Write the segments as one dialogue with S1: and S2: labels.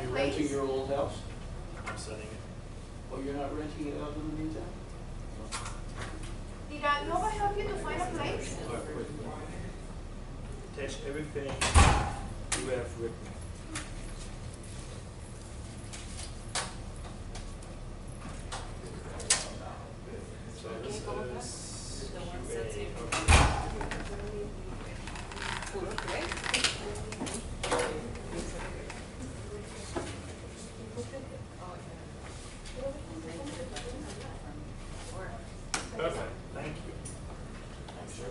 S1: place?
S2: renting your old house?
S3: I'm selling it.
S2: Oh, you're not renting it out in the meantime?
S1: Did nobody help you to find a place?
S3: Attach everything you have written. So this is perfect. Thank you. I'm sure.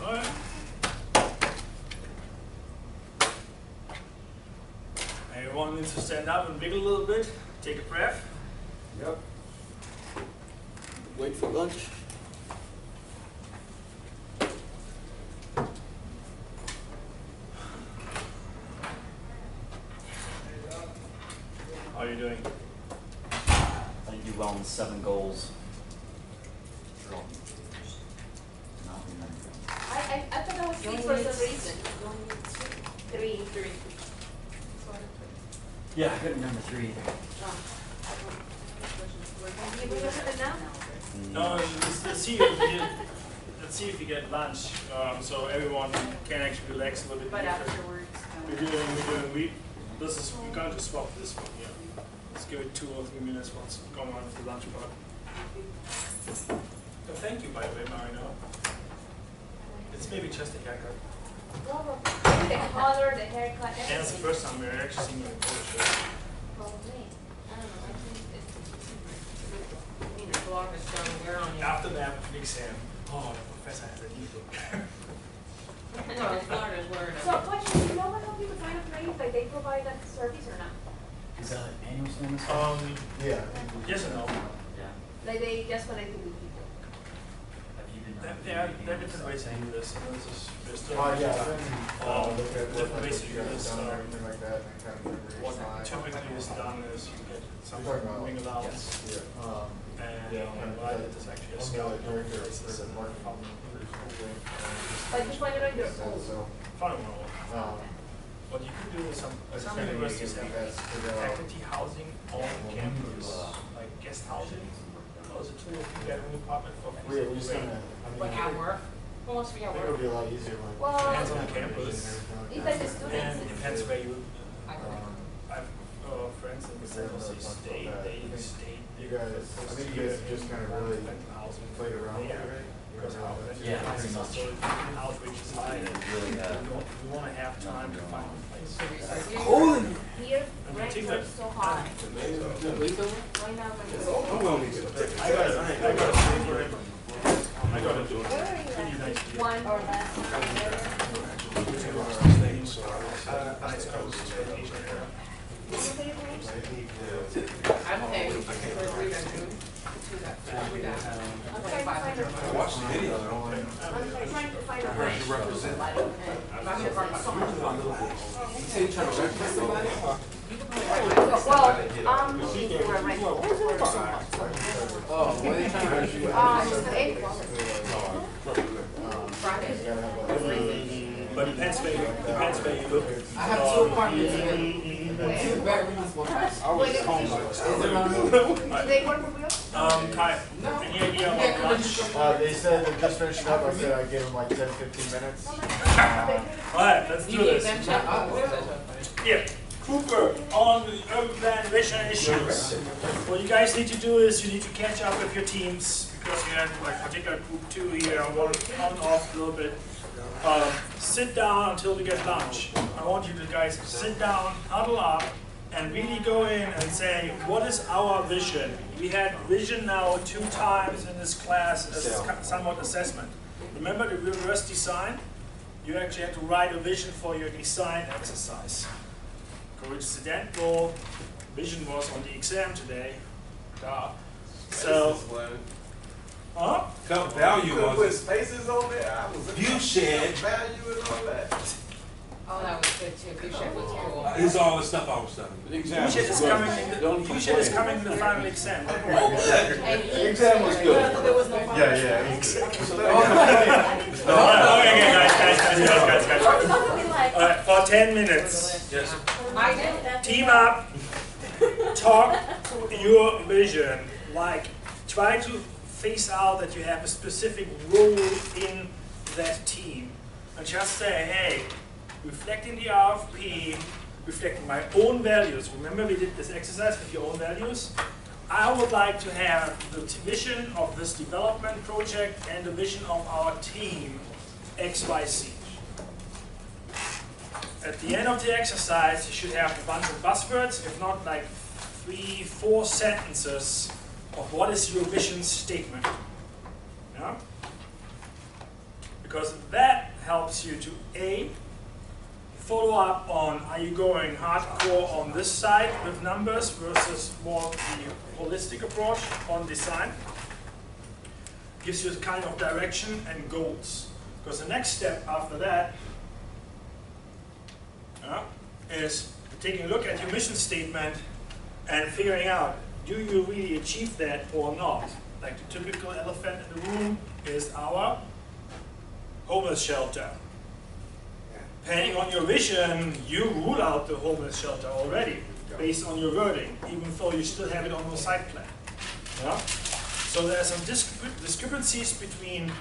S3: All right. Everyone needs to stand up and wiggle a little bit. Take a breath.
S2: Yep. Wait for lunch.
S3: How are you doing?
S4: I think you do well in the 7 goals.
S1: I thought that was 6 for some reason. 3.
S4: Yeah, I couldn't remember 3 either.
S1: You bring us it now?
S3: No, let's see if you get lunch, so everyone can actually relax a little bit.
S1: But afterwards.
S3: We're going to swap this one here. Let's give it 2 or 3 minutes once we come on with the lunch part. Oh, thank you, by the way, Marino. It's maybe just a haircut.
S1: The color, the haircut,
S3: And it's
S1: everything.
S3: the first time we're actually seeing you in photo shoot.
S1: Probably. I don't know. I think it's
S5: Block is showing wear on you.
S3: After that exam, oh, the professor has a new look.
S5: No, Florida's wearing
S1: So, question, do you know what help you to find a place? Like, they provide that service or not?
S4: Is that an annual service?
S6: Yeah.
S3: Yes and no.
S4: Yeah.
S1: Like, they just connect with people.
S4: Have you been
S3: There are different ways to do this. And this is, there's still
S6: Yeah.
S3: different ways to do this.
S6: Everything like that, and kind of
S3: What
S6: remember
S3: typically is done is you get some
S6: You're talking about-
S3: ring allowance,
S6: Yeah.
S3: and what I did is actually a
S6: I'm
S3: scout
S6: the director of
S3: basis and
S6: marketing.
S1: Like, you find it on your own.
S6: So,
S3: fun one.
S6: um,
S3: What you can do is some
S6: That's
S3: some
S6: kind of
S3: universities
S6: unique,
S3: have
S6: that's figure out-
S3: faculty housing on campus, like guest housing. Those are 2 or 3 bedroom apartment for
S6: we're just
S3: free.
S6: gonna,
S5: Like at work? Who wants to be
S6: I
S5: at
S6: think it'll
S5: work?
S6: be a lot easier when.
S1: Well,
S3: Depends on the campus.
S1: It's like the students.
S3: And it depends where you.
S5: I agree.
S3: I've friends in the San Jose State. They stayed.
S6: You guys, I think you guys just kind of really played around with
S3: Yeah.
S6: it.
S3: Because how
S4: Yeah, pretty much.
S3: So outreach is high. And
S4: Really,
S3: we want to have time to find a place.
S1: Here, rent is so high. Right now,
S3: I got to do it. Pretty nice deal.
S1: one or less.
S3: Nice coast, Asian area.
S5: I'm paying for 3 bedroom. 2 that.
S1: I'm trying to find a place.
S7: Watch the video.
S1: I'm trying to find a place.
S7: represent.
S1: I don't know. So much.
S7: You say you're trying to represent somebody?
S1: Well, I'm looking for a rental.
S7: Oh, what are they trying to represent?
S1: It's the 8th
S3: But depends where you look.
S7: I have 2 apartments in 2 bedrooms, 1 house.
S1: Wait,
S7: Is it on?
S1: do they work for you?
S3: Kai, any idea about lunch?
S6: They said they're just finishing up, I said I'd give them like 10, 15 minutes.
S3: Alright, let's do
S5: You need
S3: this.
S5: them check.
S3: Yeah, Cooper, on the urban plan vision issues. What you guys need to do is you need to catch up with your teams because you have like particular group 2 here. I want to count off a little bit. Sit down until we get lunch. I want you to guys sit down, huddle up, and really go in and say, what is our vision? We had vision now 2 times in this class as somewhat assessment. Remember the reverse design? You actually had to write a vision for your design exercise. Coincidental, vision was on the exam today. Duh. So, huh?
S8: Felt value
S2: Couldn't put
S8: was
S2: spaces on there. I was
S8: view shed.
S2: value and all that.
S5: Oh, that was good too. View shed was cool.
S8: Is all the stuff I was studying.
S2: The exam
S3: Usually
S2: was
S3: is coming
S2: good.
S3: in the,
S2: Don't
S3: usually is
S2: complain.
S3: coming in the final exam.
S8: Oh, good.
S2: The exam was good.
S5: There was no fun.
S6: Yeah, yeah. it was good.
S3: Okay, guys.
S1: Probably like.
S3: All right, for 10 minutes,
S8: Yes.
S5: I did.
S3: team up, talk your vision. Like, try to face out that you have a specific role in that team. And just say, hey, reflecting the RFP, reflecting my own values. Remember we did this exercise with your own values? I would like to have the vision of this development project and the vision of our team, XYZ. At the end of the exercise, you should have a bunch of buzzwords, if not like 3-4 sentences of what is your vision statement. Yeah? Because that helps you to A, follow up on, are you going hardcore on this side with numbers versus more the holistic approach on design. Gives you a kind of direction and goals. Because the next step after that is taking a look at your mission statement and figuring out, do you really achieve that or not? Like the typical elephant in the room is our homeless shelter. Depending on your vision, you rule out the homeless shelter already, based on your wording, even though you still have it on your site plan. Yeah? So there are some discrepancies between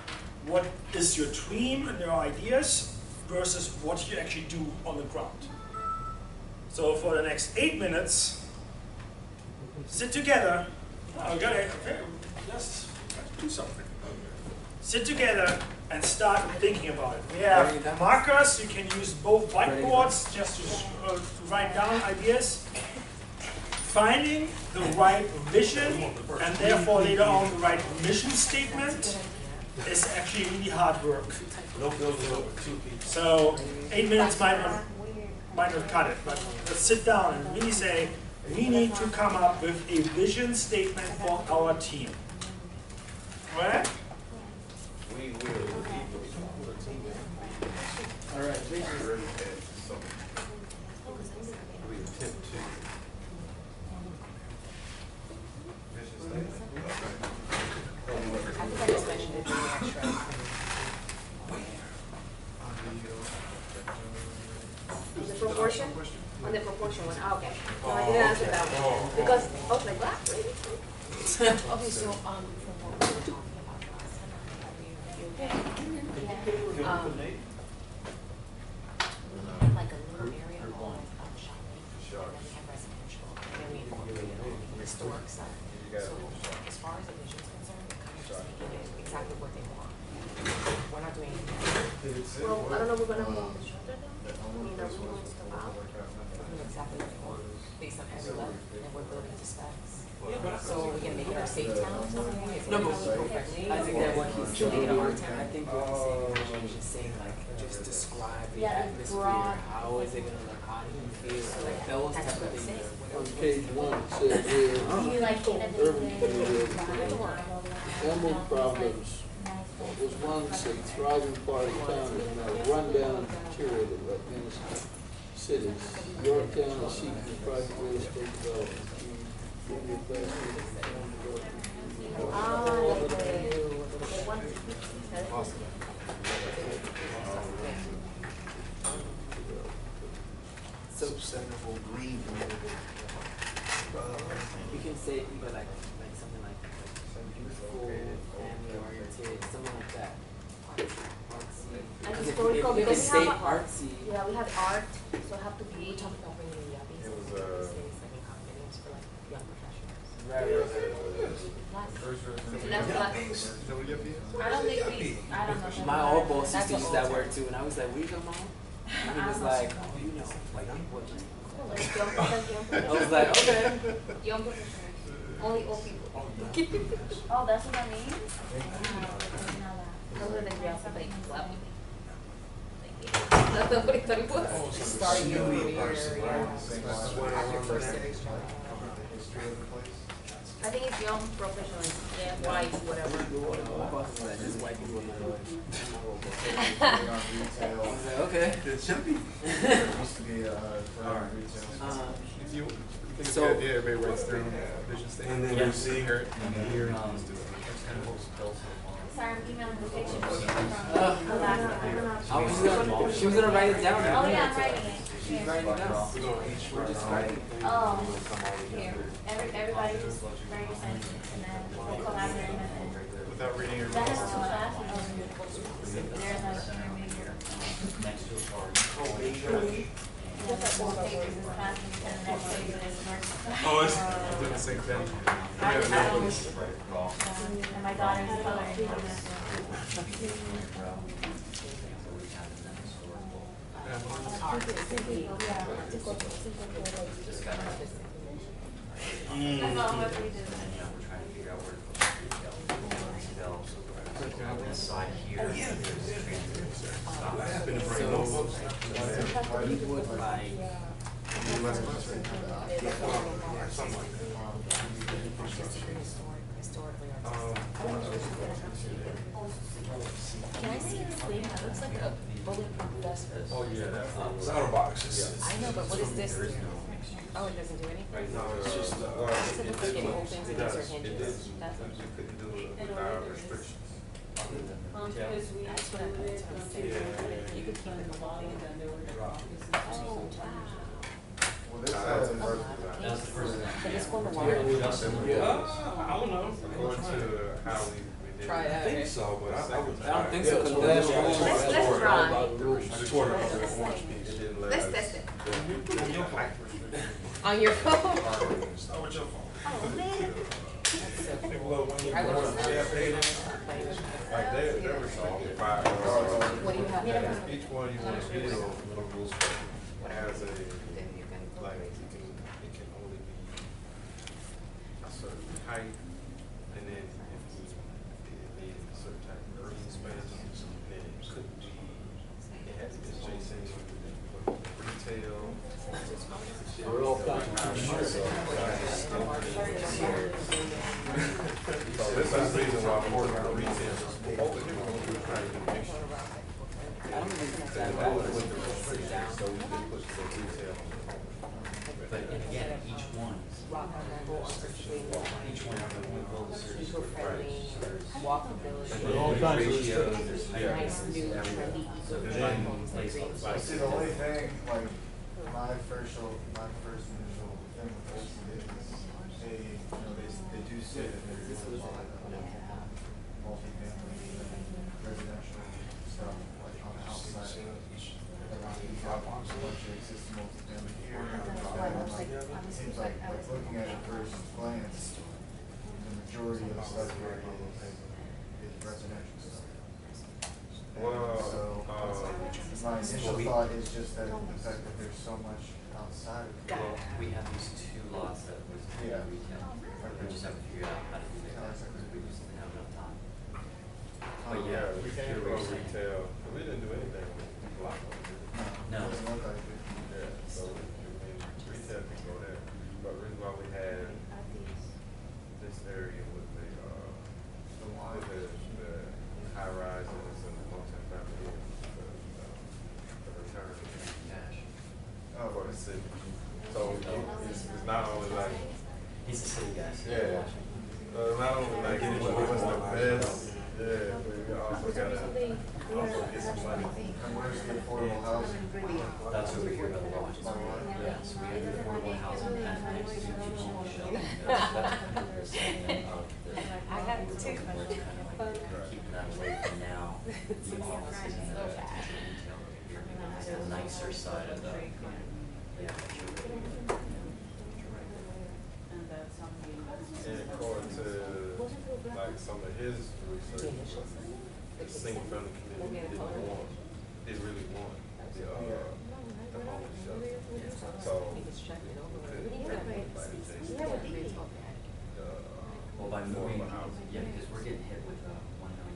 S3: what is your dream and your ideas versus what you actually do on the ground. So for the next 8 minutes, sit together. Oh, just do something. Sit together and start thinking about it. We have markers. You can use both whiteboards just to write down ideas. Finding the right vision and therefore later on the right mission statement is actually really hard work.
S8: No building over 2 people.
S3: So 8 minutes might not cut it, but let's sit down and really say, we need to come up with a vision statement for our team. Right?
S2: We will.
S3: All right.
S2: We attempt to.
S5: I think I just mentioned it in the extra.
S1: The proportion? On the proportion one. Ah, okay. No, I didn't answer that one. Because I was like, what? Really?
S5: Okay, so from what we were talking about last time, we have like a little area called shopping, and then we have residential, and then we incorporated all the historic stuff. So as far as the vision is concerned, we're kind of just making it exactly what they want. We're not doing anything.
S1: Well, I don't know if we're going to move the shelter down. I mean, are we moving stuff out?
S5: We're doing exactly what they want, based on every level, and we're building to specs. So we can make it a safe town or something.
S9: No, but I think that what he's doing, I think what he's saying is just saying like, just describe the atmosphere. How is it gonna look? How do you feel? Like those type of things.
S10: On page 1 it says here,
S1: Do you like
S10: urban community animal problems. There's one that said thriving part of town and a rundown and deteriorated like many cities. Yorktown is seeking private real estate development.
S9: Sustainable green. You can say either like something like beautiful, family oriented, something like that. Artsy.
S1: And historical,
S9: You can
S1: because we
S9: say
S1: have
S9: artsy.
S1: yeah, we have art, so have to be.
S5: We talked about bringing the yuppies and these like condominiums for like young professionals.
S1: That's black. I don't think we. I don't know.
S9: My old boss used
S1: That's
S9: to use
S1: an
S9: that
S1: old
S9: word
S1: term.
S9: too, and I was like, "What are you talking about?" And he was like, "Oh, you know, like what?"
S1: Like young professionals.
S9: I was like, "Okay."
S1: Young professionals. Only old people. Oh, that's what that means? Those are the girls that like club. That's the what it was.
S5: Starting your career, yeah.
S6: Same
S5: Your first civics job.
S6: history of the place.
S1: I think it's young professionals, yeah, white, whatever.
S10: Just white people in my life.
S6: Retail.
S10: Okay.
S8: It should be.
S6: Used to be for retail.
S7: If you think it's
S10: So-
S7: a good idea, everybody writes their own vision
S8: And
S7: statement.
S8: then
S7: Yeah.
S8: you see her.
S7: And then here,
S4: Um,
S7: just do it. That's kind of what
S11: Sorry, I'm emailing the picture from the last one.
S9: She was gonna write it down.
S11: Oh, yeah, I'm writing it.
S9: She's writing it down. We're just writing.
S11: Oh, here, everybody just write your sentences and then we'll collaborate and then.
S7: without reading your
S11: That
S7: rules.
S11: has 2 classes. There's like intermediate.
S4: next to a charge.
S11: Just like 4 pages in class and then the next page is nurse.
S7: Oh, it's doing the same thing.
S11: I don't, and my daughter's coloring. That's all what we do.
S4: We're trying to figure out where to put the retail. On this side here, there's transit.
S8: What happened to bring notebooks?
S9: We would like.
S7: Something like
S5: Can I see this thing? It looks like a bulletproof vest.
S2: Oh, yeah, that's.
S8: It's out of boxes.
S5: I know, but what is this? Oh, it doesn't do anything?
S2: No, it's just,
S5: So it looks like it opens and these are
S2: It
S5: hinges.
S2: does.
S5: That's
S2: You couldn't do it without restrictions.
S11: Because we.
S5: that's what I'm going to say. You could keep it the wall. Oh, wow.
S6: Well, this
S2: That's
S6: has
S2: the first design.
S4: That's the first thing.
S5: But it's going to wall.
S8: I don't know.
S2: According to how we did
S9: Try
S2: it.
S8: I think so, but I would.
S9: I don't think so, because that's
S1: Let's try.
S2: I just ordered an orange piece. It didn't let
S1: Let's
S2: us-
S1: test it.
S2: The height restriction.
S5: On your phone?
S3: Start with your phone.
S1: Oh, man.
S5: I would just.
S2: Like they were solved by,
S5: What do you have?
S2: each one you want to build has a, like, it can only be a certain height, and then if it needs a certain type of green space, then it could be, it has this JC, retail.
S10: We're all contributing.
S2: So this is the reason why I'm ordering retail. Over here, we're gonna try to do a mixture.
S9: I don't think it's that bad.
S2: So we can put the retail.
S4: But again, each one has a build a series of
S5: Walkability.
S6: all kinds of
S4: ratios, there's
S5: Nice, new, trendy,
S4: So
S5: eco
S4: then,
S5: green space.
S6: See, the only thing, like, my first initial thing with this is they do say that there's a lot of multifamily residential stuff, like on the outside. You've got a bunch of existing multifamily here, it seems like looking at it first glance, the majority of the stuff here is residential stuff.
S2: Well,
S6: So, my initial thought is just that the fact that there's so much outside of it.
S4: Well, we have these two lots that was
S6: Yeah.
S4: retail. We just haven't figured out how to do that because we just didn't have enough time. But yeah,
S2: we
S4: here
S2: can't
S4: we
S2: go
S4: see.
S2: retail, we didn't do anything with the block.
S4: No.
S6: Doesn't look like it.
S2: Yeah, so, I mean, retail can go there, but the reason why we had this area with the high rises and the multi-family, the return
S4: Cash.
S2: for the city. So it's not only like,
S4: He's a city guy. So
S2: yeah, not only like giving us the best, yeah, but we also gotta also get some money.
S6: And where's the affordable housing?
S4: That's over here by the lodge. Yeah, so we have the affordable housing and next to the shelter. That's the segment of the.
S5: I got it too.
S4: Keeping that away from now. The offices and the retail over here. It's the nicer side of the. Yeah.
S2: And according to like some of his research, the single family community didn't really want the homeless shelter. So we couldn't like
S4: Well, by moving,
S2: affordable housing.
S4: yeah, because we're getting hit with $1 million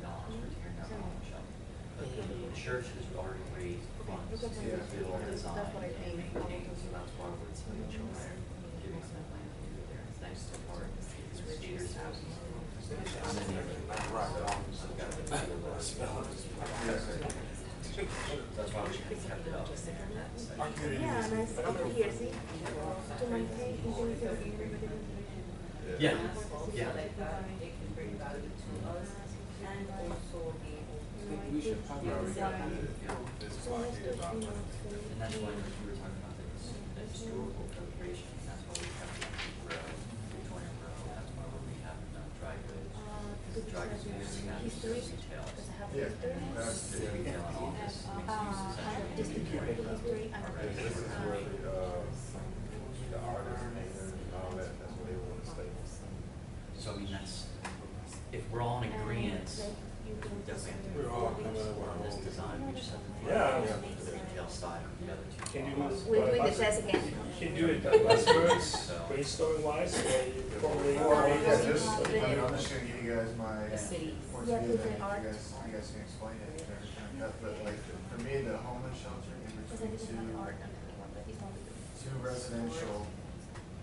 S4: for tearing down the home shelter. But the church has already raised funds to build, design, and maintain, so that's why we're giving them land to do there. Thanks to part of the educators have I'm in there. So you gotta get a little spell. That's why we kept it up.
S1: Yeah, and I see over here, see? To maintain individual.
S4: Yeah, yeah.
S9: We should probably.
S4: And that's why we were talking about the historical preservation, that's why we have Victorian Row, that's why we have dry goods. Because dry goods usually have
S1: History?
S4: retail.
S1: Does it have
S6: Yeah.
S1: history?
S4: Retail and office, mixed use
S1: Distributed history and
S2: This is where the artists and all that, that's where they want to stay.
S4: So I mean, that's, if we're all in agreement, definitely have to
S8: We're all coming up
S4: on this design, we just have to find
S3: Yeah.
S4: the retail side of the other two.
S3: Can you
S1: We're doing the test again.
S3: Can do it buzzwords, brainstorming wise, probably.
S6: Well, yeah, just, I'm just gonna give you guys my
S5: The city.
S6: point
S1: Yeah,
S6: of view,
S1: with the
S6: then
S1: art.
S6: you guys can explain it and everything like that, but like, for me, the homeless shelter in
S1: Because I
S6: between
S1: didn't have art on the one, but it's not.
S6: two residential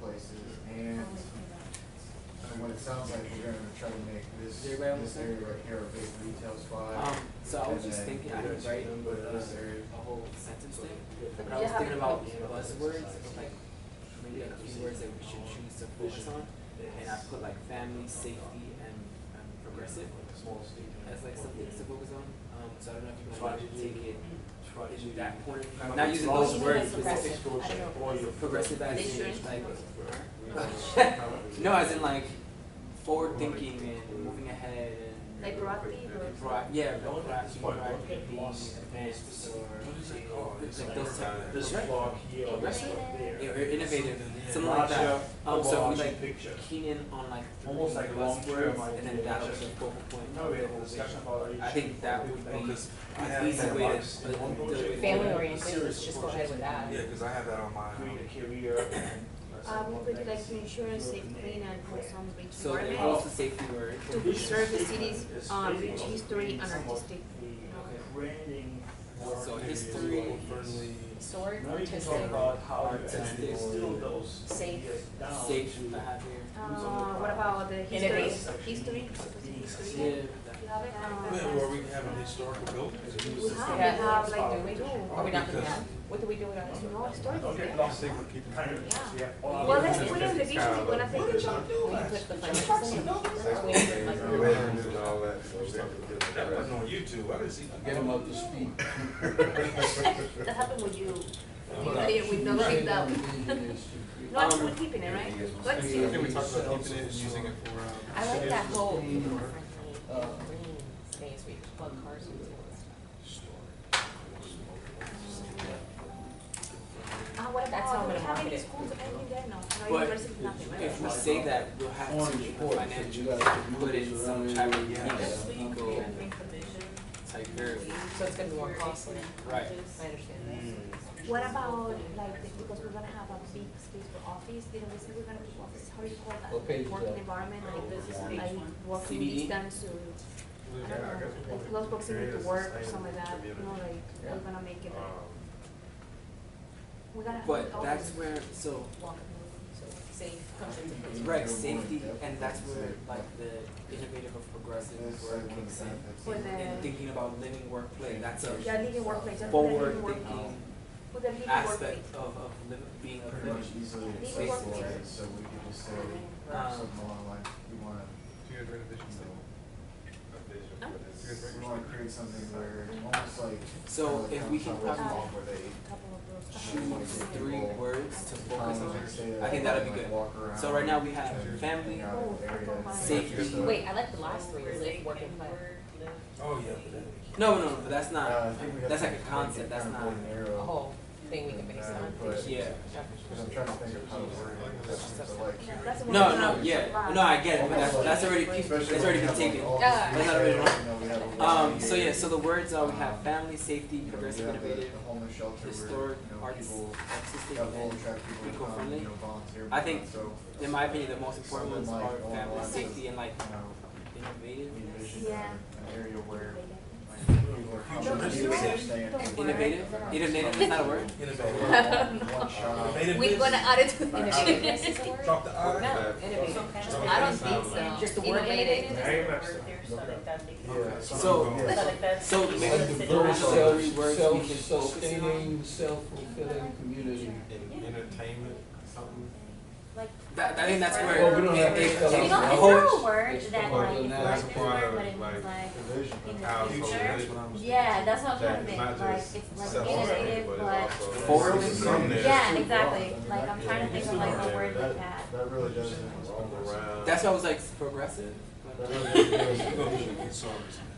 S6: places, and what it sounds like, we're gonna try to make this area right here a big retail spot.
S9: So I was just thinking, I didn't write a whole sentence thing, but I was thinking about buzzwords, like maybe a few words that we should choose to focus on, and I put like family, safety, and progressive as like something to focus on. So I don't know if you want to take it in that point, not using those words specific. Progressive as in like, no, as in like forward thinking and moving ahead and.
S1: Like proactive or?
S9: Yeah, proactive, being advanced or like those type of
S3: This block here,
S9: progressive,
S3: there.
S9: or innovative, something like that. So we like keen in on like
S3: Almost like long
S9: buzzwords,
S3: term
S9: and then that was the focal point
S3: No,
S9: of
S3: we
S9: the
S3: had
S9: whole
S3: a discussion
S9: vision.
S3: about
S9: I think that would be
S8: Because I
S9: an
S8: have
S9: easy
S8: that
S9: way
S8: box.
S9: to
S5: Family oriented, let's just go ahead with that.
S8: Yeah, because I have that on my.
S3: create a career.
S1: We put like to ensure safe, clean and wholesome beach
S9: So there
S1: environment,
S9: goes the safety word.
S1: to preserve the city's rich history and artistic.
S3: Branding.
S9: So history,
S5: Historic,
S3: Now you can
S5: artistic,
S3: talk about how you
S9: Artistic.
S3: actually distill those
S5: Safe.
S3: ideas down.
S9: safe,
S3: to
S9: I have here.
S1: What about the history?
S5: Innovative.
S1: History?
S9: Yeah.
S1: You have it?
S8: Where we have an historical building.
S1: We have
S5: Yeah.
S1: like,
S5: Do we?
S1: two.
S5: Are we not doing that? What do we do with our?
S1: No, historical.
S3: Don't get
S1: Yeah.
S3: lost in kind of,
S1: Yeah.
S3: yeah. all
S1: Well,
S3: our-
S1: let's put it in the vision, we're gonna take it.
S5: We put the financials in.
S2: They
S5: We,
S2: didn't
S5: like,
S2: do all that, so we have to get it.
S8: That wasn't on YouTube, I didn't see.
S10: Get them up to speed.
S1: That happened with you. With no shift up. No, I'm still keeping it, right? Let's see.
S8: I think we talked about keeping it and using it for.
S5: I like that whole eco-friendly green space where you can plug cars into and stuff.
S1: What
S5: That's how I'm
S1: about,
S5: gonna
S1: we have
S5: market
S1: any
S5: it.
S1: schools or anything there? No, no
S9: But
S1: university, nothing, right?
S9: if we say that, we'll have to financially put in some type of eco type variable.
S5: So it's gonna be more costly.
S9: Right.
S5: I understand that.
S1: What about, like, because we're gonna have a big space for office, we said we're gonna do office, how do you call that?
S10: What page is
S1: Working
S10: that?
S1: environment, like walking
S9: CBD?
S1: distance to, I don't know, like close proximity to work or something like that, you know, like, we're gonna make it like, we're gonna have.
S9: But
S1: office
S9: that's where, so,
S1: walk and move, so.
S5: Safe comes into place.
S9: right, safety, and that's where like the innovative of progressive work kicks in.
S1: For
S9: And
S1: the,
S9: thinking about living workplace, that's a
S1: yeah, living workplace, that's the
S9: forward
S1: living workplace.
S9: thinking
S1: With the living workplace.
S9: aspect of being a
S6: Pretty much
S9: living.
S6: easily
S1: Leave
S6: accessible,
S1: work.
S6: right? So we could just say,
S9: Um,
S6: something along the lines, we wanna, we wanna create something where, almost like.
S9: So if we can
S6: Restaurant
S9: probably
S6: where they
S1: Couple of those.
S9: choose 3 words to focus
S6: come
S9: on,
S6: and stay
S9: I think
S6: there,
S9: that'd be
S6: like,
S9: good.
S6: walk around
S9: So right now we have
S6: and
S9: family,
S6: hang out in the area.
S9: safety.
S5: Wait, I like the last three, live, work, and play.
S8: Oh, yeah.
S9: No, but that's
S6: I
S9: not,
S6: think we have
S9: that's
S6: to
S9: like a
S6: make it
S9: concept, that's
S6: kind of
S9: not,
S6: narrow.
S5: A whole thing we can base it on.
S6: But-
S9: yeah.
S6: Cause I'm trying to think of how to word it, so like.
S1: That's the one
S9: No,
S1: we're
S9: no,
S1: gonna
S9: yeah,
S1: supply.
S9: no, I get it, but that's already,
S6: Especially
S9: that's already
S6: when
S9: been
S6: we have,
S9: taken.
S6: like, all
S5: Yeah.
S6: these
S9: That's not original.
S6: details, you know, we have a
S9: So yeah,
S6: wide
S9: so the words are, we have family, safety,
S6: you know, we
S9: progressive,
S6: have
S9: innovative,
S6: the homeless shelter
S9: historic,
S6: where, you know,
S9: arts,
S6: people,
S9: artistic,
S6: that will
S9: and
S6: attract people to come,
S9: eco-friendly.
S6: you know, volunteer.
S9: I think,
S6: so,
S9: in my opinion, the most important ones
S6: Something
S9: are
S6: like along the
S9: family,
S6: lines of,
S9: safety, and like
S6: you know,
S9: innovative.
S6: we envision
S1: Yeah.
S6: an area where, like, people are
S11: No, but you know
S6: staying.
S11: the word
S9: Innovative?
S11: that I'm
S9: Innovative is not a word?
S6: One shot.
S8: Innovative
S1: We're
S8: is-
S1: gonna add it to
S11: Inventiveness is a word?
S8: Drop the I.
S1: No,
S11: Innovative.
S1: I don't think so.
S11: Just the word
S1: Innovative.
S7: Very much so. Look it up.
S6: Yeah.
S9: So-
S6: Yeah.
S9: So
S10: A
S9: maybe
S10: diverse,
S9: three words we can focus on.
S10: self-sustaining, self-fulfilling community.
S2: In entertainment, something.
S11: Like,
S9: I think that's where.
S10: Well, we don't have to
S9: it-
S10: spell
S11: you
S10: it
S11: know,
S10: out.
S11: it's
S9: whole-
S11: not a word
S10: it's
S11: that
S10: part
S11: like,
S10: of
S11: it's
S10: the
S11: like
S2: That's
S11: this
S2: part
S11: word,
S2: of,
S11: but it means
S2: like,
S11: like,
S6: The vision.
S11: in the
S2: How
S11: future.
S2: so
S11: Yeah, that's what I'm trying to
S2: That
S11: think,
S2: it's not
S11: like,
S2: just
S11: it's like
S2: self-serving,
S11: innovative,
S2: but
S11: but.
S2: it's also
S9: Forward
S2: something there.
S11: Yeah, exactly, like, I'm trying to think of like a word like that.
S6: That really doesn't.
S2: All around.
S9: That's why I was like progressive.
S6: That really doesn't.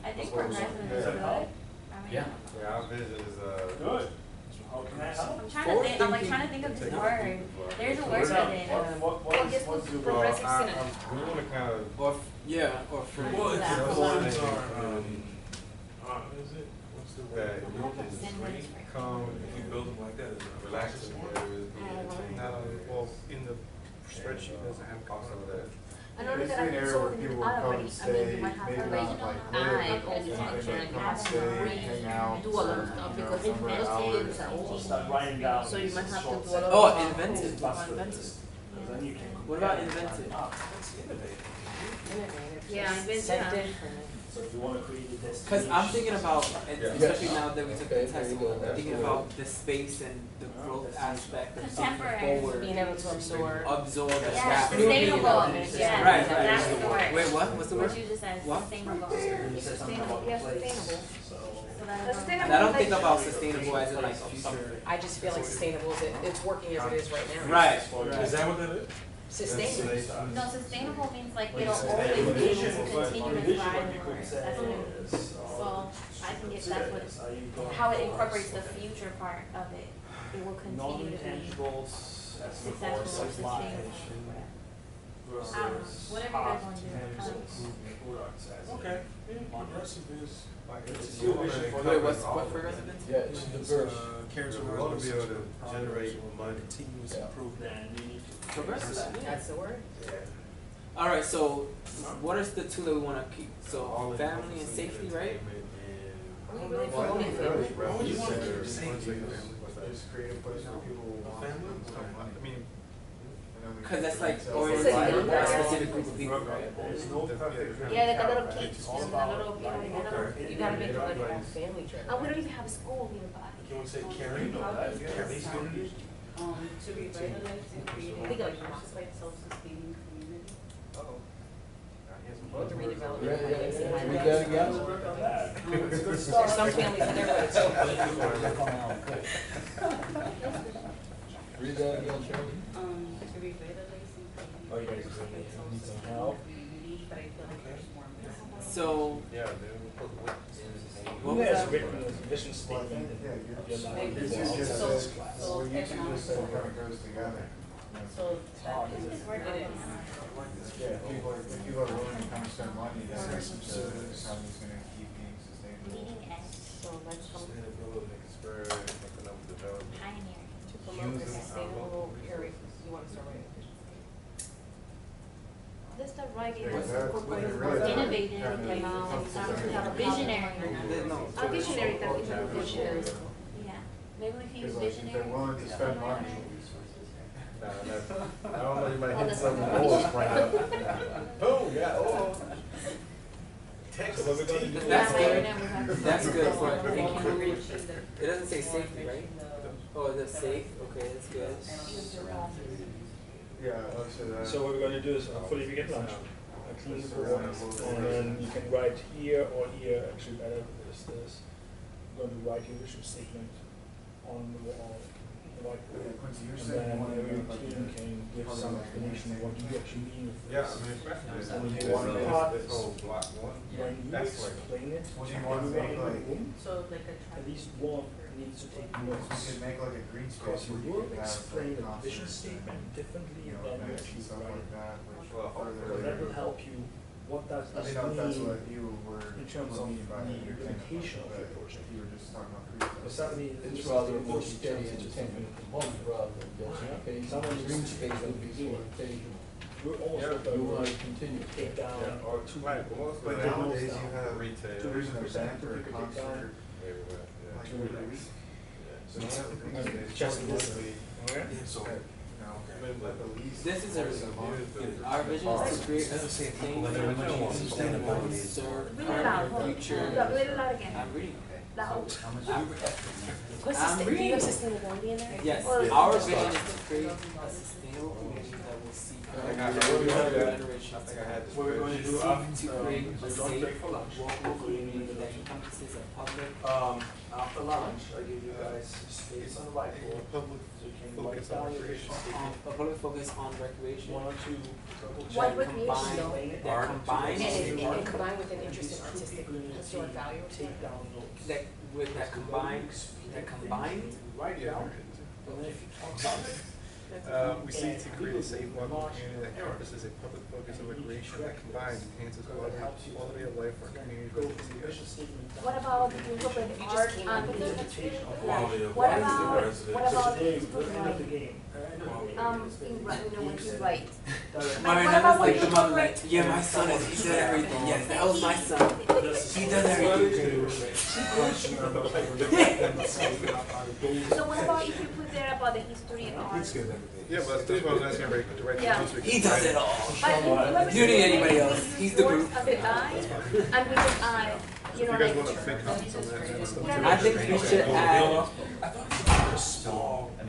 S11: I think progressive is good. I mean,
S4: Yeah.
S2: Yeah, our vision is
S3: Good. How can I help?
S11: I'm trying to think, I'm like trying to think of this word. There's a word for it.
S3: What is
S1: Well,
S3: your
S2: Well,
S1: progressive
S2: I,
S1: synonym.
S2: we want to kind of.
S9: Or, or for.
S8: Well, it's
S11: Yeah.
S8: the words are, is it, what's the
S2: That
S8: word?
S2: you can come,
S8: If you build them like that, is it
S2: relax
S8: relaxing?
S2: in areas, be entertained.
S8: Well, in the spreadsheet doesn't have
S2: Also that.
S1: I know that
S6: Basically
S1: I
S6: an
S1: can
S6: area
S1: solve
S6: where
S1: it
S6: people
S1: in
S6: will come
S1: already.
S6: and
S1: I
S6: stay,
S1: mean, you might have
S6: maybe
S1: a
S6: not
S1: regional
S6: like
S1: I,
S6: live,
S1: or
S6: but
S1: function,
S6: they
S1: and
S6: come
S1: have
S6: stay,
S1: REE,
S6: hang out.
S1: do a lot of stuff because
S6: you know,
S1: those
S6: hours.
S1: kids are old.
S3: Start writing down.
S1: So you might have to do a lot of
S9: Oh,
S1: stuff.
S9: inventive.
S3: Inventive. Then you can.
S9: What about inventive?
S8: That's innovative.
S1: Yeah, I bet,
S5: Set
S1: yeah.
S5: different.
S3: So if you want to create a destination.
S9: Because I'm thinking about, and
S2: Yeah.
S9: especially now that we took the
S10: Okay,
S9: test,
S10: there you go.
S9: I'm thinking about the space and the growth aspect of something
S11: Contemporary.
S9: forward.
S5: Being able to absorb.
S9: Absorb and
S11: Yeah,
S9: adapt.
S11: sustainable,
S9: Right,
S11: yeah,
S9: right.
S11: that's the word.
S9: Wait, what? What's the word?
S11: What you just said,
S9: What?
S11: sustainable.
S1: Sustainable, yeah, sustainable.
S11: So
S1: The
S11: that's.
S1: sustainable
S9: And I don't
S1: like-
S9: think about sustainable as in like future.
S5: I just feel like sustainable is it's working as it is right now.
S9: Right.
S8: Is that what that is?
S5: Sustainable.
S11: No, sustainable means like it'll always be able to continue to thrive in Earth. That's what it means. So I think if that's what, how it incorporates the future part of it, it will continue to be
S3: Non-intangibles as
S11: successful or
S3: before,
S11: sustainable.
S3: supply versus
S11: Whatever you
S3: hard
S11: guys want to do.
S3: tangible products as in-
S8: Okay. Progressive is.
S2: Like,
S3: It's
S2: you
S3: your
S2: wanna
S3: vision for
S2: encompass
S9: Wait, what's
S2: all
S9: what
S2: of
S9: for
S2: it.
S9: residents?
S10: Yeah, it's diverse.
S8: Cares
S2: We
S8: around
S2: wanna be able to
S8: progress,
S2: generate money.
S8: continuous
S10: Yeah.
S8: improvement.
S3: Then you need to.
S9: Progressive.
S5: That's the word.
S2: Yeah.
S9: All right. So, what is the two that we want to keep?
S2: All
S9: So, family and
S2: encompassing
S9: safety, right?
S2: entertainment
S5: We
S2: and-
S5: really
S2: Well,
S5: focus
S2: I think
S5: on
S2: really
S5: it.
S8: Oh, you want to
S2: center,
S8: keep safety.
S2: what's that?
S6: Just create a place where people will want to
S8: Family?
S6: spend money.
S2: I mean,
S9: Because that's like
S6: Retail
S9: oriented
S6: stores.
S9: to a specific group of people, right?
S3: There's no perfect.
S1: Yeah, they got little
S3: right?
S1: kids,
S3: It's all
S1: and a
S3: about
S1: little, you know,
S3: like,
S1: you know.
S3: okay.
S5: You gotta make it like a family trip.
S1: And we don't even have a school nearby.
S8: Can we say caring?
S3: You know that, yeah.
S8: Caring communities?
S12: To revitalize and create
S1: Think
S12: a
S1: of it.
S12: diversified, self-sustaining community.
S5: Or the redevelopment.
S10: Yeah, yeah,
S5: projects and
S10: yeah.
S5: highways.
S10: Read that again.
S3: Work on that.
S12: It's good
S5: There's
S12: stuff.
S5: some families in there, but it's so
S10: Read that again, Shirley.
S12: To revitalize and create
S3: Oh, you
S12: a
S3: guys
S12: diversified,
S3: need some
S12: self-sustaining
S3: help?
S12: community, but I feel like there's more missing.
S9: So,
S2: yeah, they will put what
S9: What
S3: Who
S9: was
S3: has
S9: that?
S3: written a vision
S6: Well, I think,
S3: statement?
S6: yeah,
S3: You're not-
S6: you
S3: Well,
S6: just
S3: that's
S6: said,
S3: class.
S6: well, you two just said it kind of goes together.
S12: So that
S11: This
S12: is,
S11: word
S12: it
S11: is.
S6: Yeah, if people are willing to come spend money, then it's how it's gonna keep being sustainable.
S11: Leading edge,
S5: So let's go
S2: sustainability, experience, economic development.
S11: pioneering.
S5: to promote a sustainable area. You want to start right?
S1: Let's start writing,
S6: Yeah,
S1: let's
S6: that-
S1: incorporate
S6: that
S1: more
S6: really
S1: innovative,
S6: kinda-
S1: visionary.
S9: No.
S1: A visionary that is a visionary.
S11: Yeah, maybe if you
S6: Because like, if
S11: visionary.
S6: they're willing to spend money,
S2: Nah, that's, I don't know, you might
S1: Oh,
S2: hit
S1: that's
S2: some
S1: not
S2: more
S1: vision.
S2: right up. Oh, yeah, oh. Texas, what we gonna do?
S9: That's
S11: Yeah,
S9: good.
S11: right now we have-
S9: That's good for
S11: Yeah.
S9: include. It doesn't say safety, right? Oh, it's safe. Okay, that's good.
S6: yeah, I'll say that.
S3: So what we're gonna do is hopefully we get lunch, clean the boards, and then you can write here or here, actually better is this. You're going to write your vision statement on the wall, like,
S6: Yeah, Quincy, you're
S3: and
S6: saying you
S3: then
S6: wanna
S3: every
S6: do like
S3: team can give some explanation of what you actually mean with
S2: Yeah, I
S3: this.
S2: mean, especially
S3: And
S2: this,
S3: then
S2: this,
S3: you want part
S2: this whole block one.
S3: When you
S2: That's like,
S3: explain it,
S6: What do you want to
S3: everyone in
S6: look
S3: the
S6: like?
S3: room,
S12: so like a
S3: at
S12: tribe.
S3: least one needs to take
S6: We
S3: notes.
S6: could make like a green
S3: Because
S6: space
S3: you
S6: where you
S3: will
S6: could have
S3: explain
S6: like
S3: the vision
S6: concerts
S3: statement differently
S6: and, you know,
S3: than you
S6: events and
S3: actually
S6: stuff
S3: write
S6: like
S3: it.
S6: that, which
S2: Well,
S3: Because that will help you, what does
S6: I
S3: this
S6: didn't know if that's
S3: mean
S6: what you were,
S3: in terms of
S6: mean by
S3: the
S6: your
S3: implementation of your project.
S6: You were just talking about
S3: Because
S6: pre-sales.
S3: suddenly
S10: It's
S3: this
S10: rather
S3: is
S10: a
S3: the
S10: more
S3: most
S10: steady
S3: intensive
S10: entertainment
S3: thing.
S10: component rather than densification.
S3: Someone
S10: Green
S3: needs to
S10: space
S3: take
S10: would be
S3: the
S10: more occasional.
S3: We're almost
S2: Yeah,
S3: at the
S10: You want to continue.
S3: take down
S2: yeah,
S3: or two
S2: like,
S3: people.
S2: most of
S6: But
S2: nowadays
S6: nowadays
S2: you
S6: you
S2: have
S6: have
S2: retail.
S6: There's an event or a concert.
S2: Everywhere, yeah.
S6: Like, so
S3: Just
S6: so like the least.
S9: This is our vision is to create a sustainable, serve
S11: Read it loud,
S9: current and future.
S11: Read it loud again.
S9: I'm reading.
S11: Loud.
S5: What's
S9: I'm
S5: do you
S9: reading.
S5: have sustainability in there?
S9: Yes,
S11: Or-
S9: our vision is to create a sustainable community that will see current and future generations.
S8: What we're going to do
S9: Seek
S8: after,
S9: to create a
S8: don't
S9: safe,
S8: break for lunch.
S9: walkable community that encompasses a public,
S8: After lunch, I give you guys space on the whiteboard, so you can write down your vision
S9: a public focus on recreation.
S8: one or two purple
S11: What
S8: check.
S11: recreation?
S9: That combines,
S5: And combined with an interest in artistic, historic value.
S8: Take down notes.
S9: that combined,
S8: Write it down. And then if you talk about it,
S2: We seek to create a safe, walkable community that encompasses a public focus on recreation that combines, enhances quality of life for community
S8: go
S2: residents.
S8: from the mission statement down.
S11: What about the incorporate
S5: You just
S11: art
S5: came
S11: and
S5: up with
S11: what
S8: Quality
S11: about, what about
S8: Today,
S11: people
S8: we're end of the
S11: write?
S8: game.
S11: When you write.
S9: Mother,
S11: What
S9: that
S11: about
S9: was like
S11: when
S9: the
S11: you
S9: mother,
S11: incorporate?
S9: like, yeah, my son is, he does everything. Yes, that was my son. He does everything.
S11: So what about if you put there about the history and art?
S2: Yeah, but that's what I was asking everybody to write
S11: Yeah.
S2: down. so we can
S9: He does
S2: write
S9: it all.
S11: But
S9: You need anybody else. He's the
S11: words
S9: group.
S11: of the eye, and with an eye, you
S2: If
S11: know,
S2: you guys
S11: like.
S2: want to fake copies on that kind of stuff.
S11: Yeah,
S2: too.
S9: I think we should add,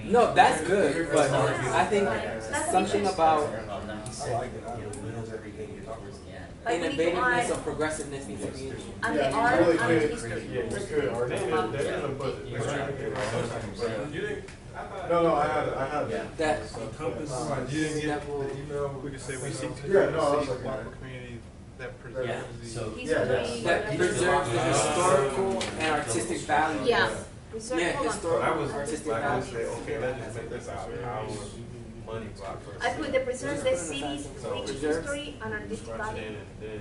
S9: no, that's good, but I think something about
S11: Like we need to
S9: innovativeness
S11: add,
S9: or progressiveness needs to be in.
S11: and the
S6: Yeah,
S11: art
S6: you really
S11: and
S6: could.
S11: history.
S6: Yeah, you could. Or
S2: They didn't put it. You didn't.
S6: No, I had
S9: That,
S2: You didn't get the email. We could say we seek to
S6: Yeah,
S2: create
S6: no, I
S2: a
S6: was
S2: safe,
S6: looking at
S2: walkable
S6: it.
S2: community that
S6: Yeah,
S2: preserves the.
S11: History.
S9: that preserves the historical and artistic value.
S11: Yeah.
S9: Yeah, historical
S2: I was
S9: artistic
S2: like, I would
S9: value.
S2: say, okay, let's just make this our money block first.
S11: I put the preserve the city's
S2: So
S11: rich
S9: preserve-
S11: history and artistic value.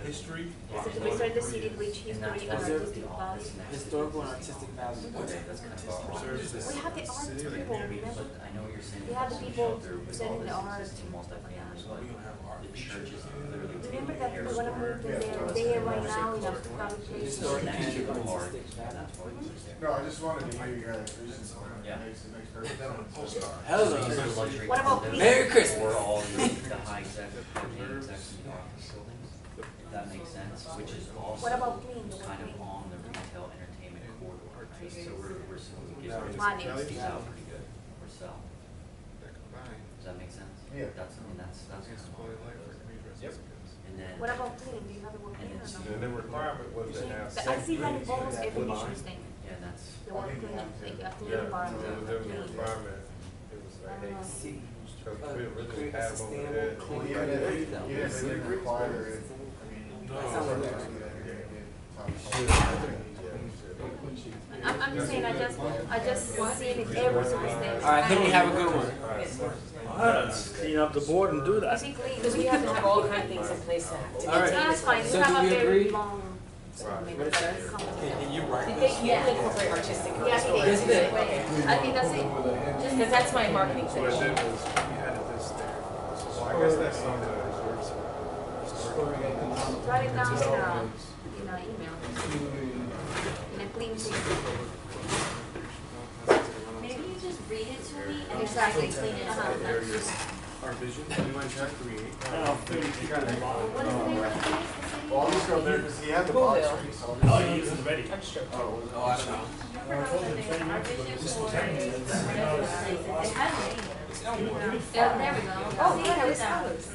S8: History.
S11: So to preserve the city's rich history and artistic value.
S9: Historical and artistic value.
S2: Preserves the
S11: We have the art
S2: city,
S11: people,
S2: the community.
S11: remember?
S4: I know what you're saying.
S11: We have the people selling the art.
S4: The churches are literally
S11: Remember
S4: taking
S11: that
S4: care
S11: we
S4: of
S11: want to move to
S4: storage.
S11: there right now in a public place.
S9: Historical and
S4: Next to the park,
S9: artistic value.
S4: that's why it's there.
S6: No, I just wanted to hear you guys' vision on it.
S4: Yeah.
S6: It makes perfect sense.
S9: Hello.
S4: So these are luxury
S11: What about
S4: condos
S9: Merry Christmas.
S4: or all the high exec, high execs in the office buildings, if that makes sense, which is also
S11: What about clean? The
S4: kind of
S11: clean?
S4: on the retail entertainment corridor, right? So we're getting
S11: Money.
S4: these out pretty good, or sell.
S2: That combined.
S4: Does that make sense?
S6: Yeah.
S4: That's, I mean, that's kind
S2: Enhances
S4: of
S2: quality of life for community residents.
S4: And then,
S11: What about clean? Do you have the word clean or
S4: And
S11: no?
S2: And then requirement was to have.
S11: But I see that in almost every mission statement.
S4: yeah, that's,
S11: The word clean, like a clean
S2: Yeah,
S11: environment.
S2: there was a
S11: clean.
S2: requirement. It was like, hey,
S9: See,
S2: so we don't really
S9: create a
S2: have over
S9: sustainable,
S2: there.
S9: clean
S6: Yeah, they
S9: retail.
S6: didn't require it. I mean,
S9: That sounds like that.
S11: I'm just saying, I just see it in every single statement.
S9: All right, Henry, have a good one.
S8: Let's clean up the board and do
S11: You
S8: that.
S11: see clean,
S5: Because we have to have all kinds of things in place to
S9: All right.
S11: That's fine, we
S9: So
S11: have
S9: do
S11: a
S9: we
S11: very
S9: agree?
S11: long.
S9: What it says?
S5: Did you incorporate artistic and
S11: Yeah,
S5: historic?
S11: he did.
S9: Yes, it did.
S11: I think that's it.
S5: Just because that's my marketing
S2: So what I
S5: section.
S2: did was, we added this there. So I guess that's on the.
S11: Write it down in an email. In a clean thing.
S1: Maybe you just read it to me and
S11: Exactly.
S1: clean it
S11: Uh-huh.
S1: up.
S2: Our vision, we want to create.
S6: You got it.
S11: What is the name of the place?
S6: Well, I'll just go there because he had the box
S5: Whoville.
S6: ready, so.
S8: Oh, he isn't ready.
S5: I'm sure.
S6: Oh, was it?
S9: Oh, I don't know.
S1: Our vision for whatever place it has a name.
S11: Yeah, there we go. Oh, yeah, that was colors.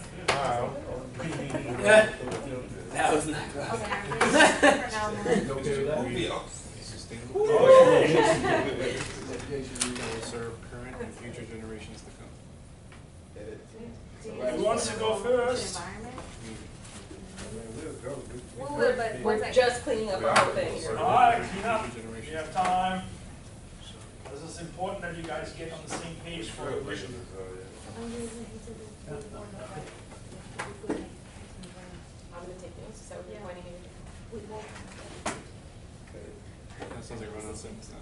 S9: That was not good.
S11: Okay, our vision for now.
S2: That will serve current and future generations to come.
S8: Who wants to go first?
S11: Environment.
S1: Well, but one
S5: We're
S1: second.
S5: just cleaning up our whole thing.
S8: All right, clean up. We have time. This is important that you guys get on the same page for a vision.
S5: I'm gonna take notes, is that what you're pointing at?
S2: That sounds like run-on sentence now.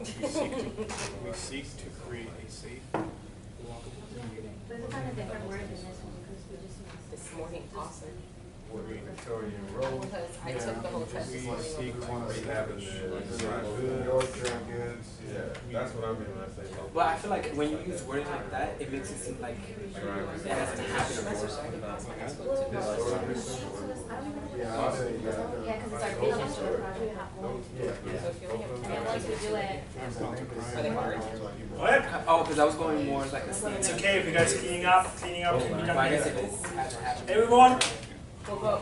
S2: We seek to create a safe, walkable community.
S11: But it's kind of different word in this one because we just.
S5: This morning, awesome.
S2: Victoria Road.
S5: Because I took the whole test this morning.
S2: He wants to have it there.
S6: New York dry goods.
S2: Yeah, that's what I mean when I say local.
S9: But I feel like when you use wording like that, it makes it seem like it hasn't happened.
S6: Yeah, I'll say,
S11: Yeah, because it's our business for the project. And once we do it,
S5: Are they hard?
S8: What?
S9: Oh, because I was going more like a stance.
S8: It's okay if you guys cleaning up,
S9: But I guess if it's hasn't happened.
S8: Everyone,
S5: We'll go,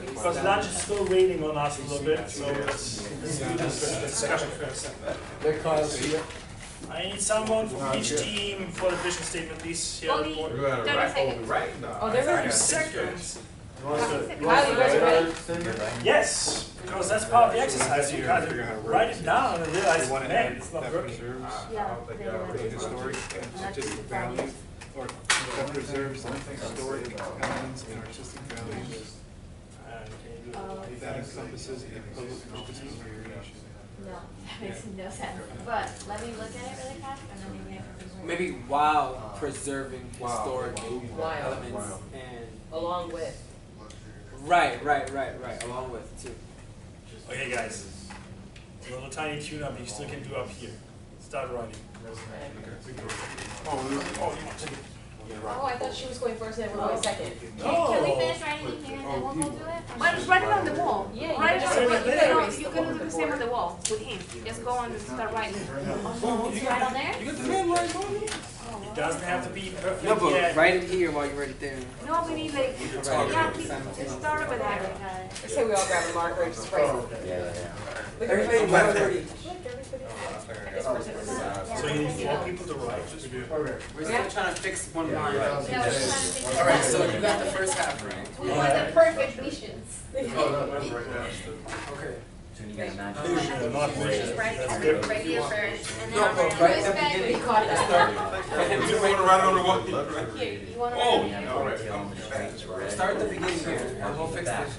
S8: because lunch is still waiting on us a little bit, so let's do this discussion first. I need someone from each team for the vision statement, please. Here,
S11: Only
S8: report.
S11: 30 seconds.
S2: Right now.
S5: Oh, they're
S8: 30 seconds.
S5: Kyle, you guys ready?
S8: Yes, because that's part of the exercise. You got to write it down and realize, man, it's not working.
S11: Yeah.
S7: Historic and artistic value, or that preserves historic elements and artistic values. That encompasses a public purpose of recreation.
S11: No, that makes no sense. But let me look at it really fast and then maybe I can.
S9: Maybe while preserving historic elements and
S5: Along with.
S9: right, along with too.
S8: Okay, guys. A little tiny tune-up you still can do up here. Start writing.
S5: Oh, I thought she was going first and we're going second.
S11: Can we finish writing in here and then we'll go do it?
S1: Why just write it on the wall?
S5: Yeah, you
S1: Write it
S5: just
S1: on the
S5: write
S1: wall.
S5: it there.
S1: You can do the same on the wall with him. Just go on and start writing.
S11: Right on there?
S9: You got the handwriting on you?
S8: It doesn't have to be perfect
S9: No, but
S8: yet.
S9: write it here while you write it there.
S1: No, we need like, yeah, please, just start with that.
S5: I say we all grab a marker and just write it.
S9: Everybody write already.
S8: So you need 4 people to write.
S9: We're still trying to fix one line.
S11: Yeah, we're trying to figure
S9: Alright, so you got the first half right.
S11: We want the perfect visions.
S9: Okay.
S4: So you gotta match.
S8: Not vision. That's different.
S11: Right here first, and then
S9: No,
S11: I'm
S9: but
S11: gonna
S9: right
S11: do
S9: at
S11: this
S9: the beginning.
S11: back.
S2: You want to write it on the wall?
S11: Here, you wanna
S2: Oh,
S11: write it?
S2: all right.
S9: Start at the beginning here, and we'll fix this.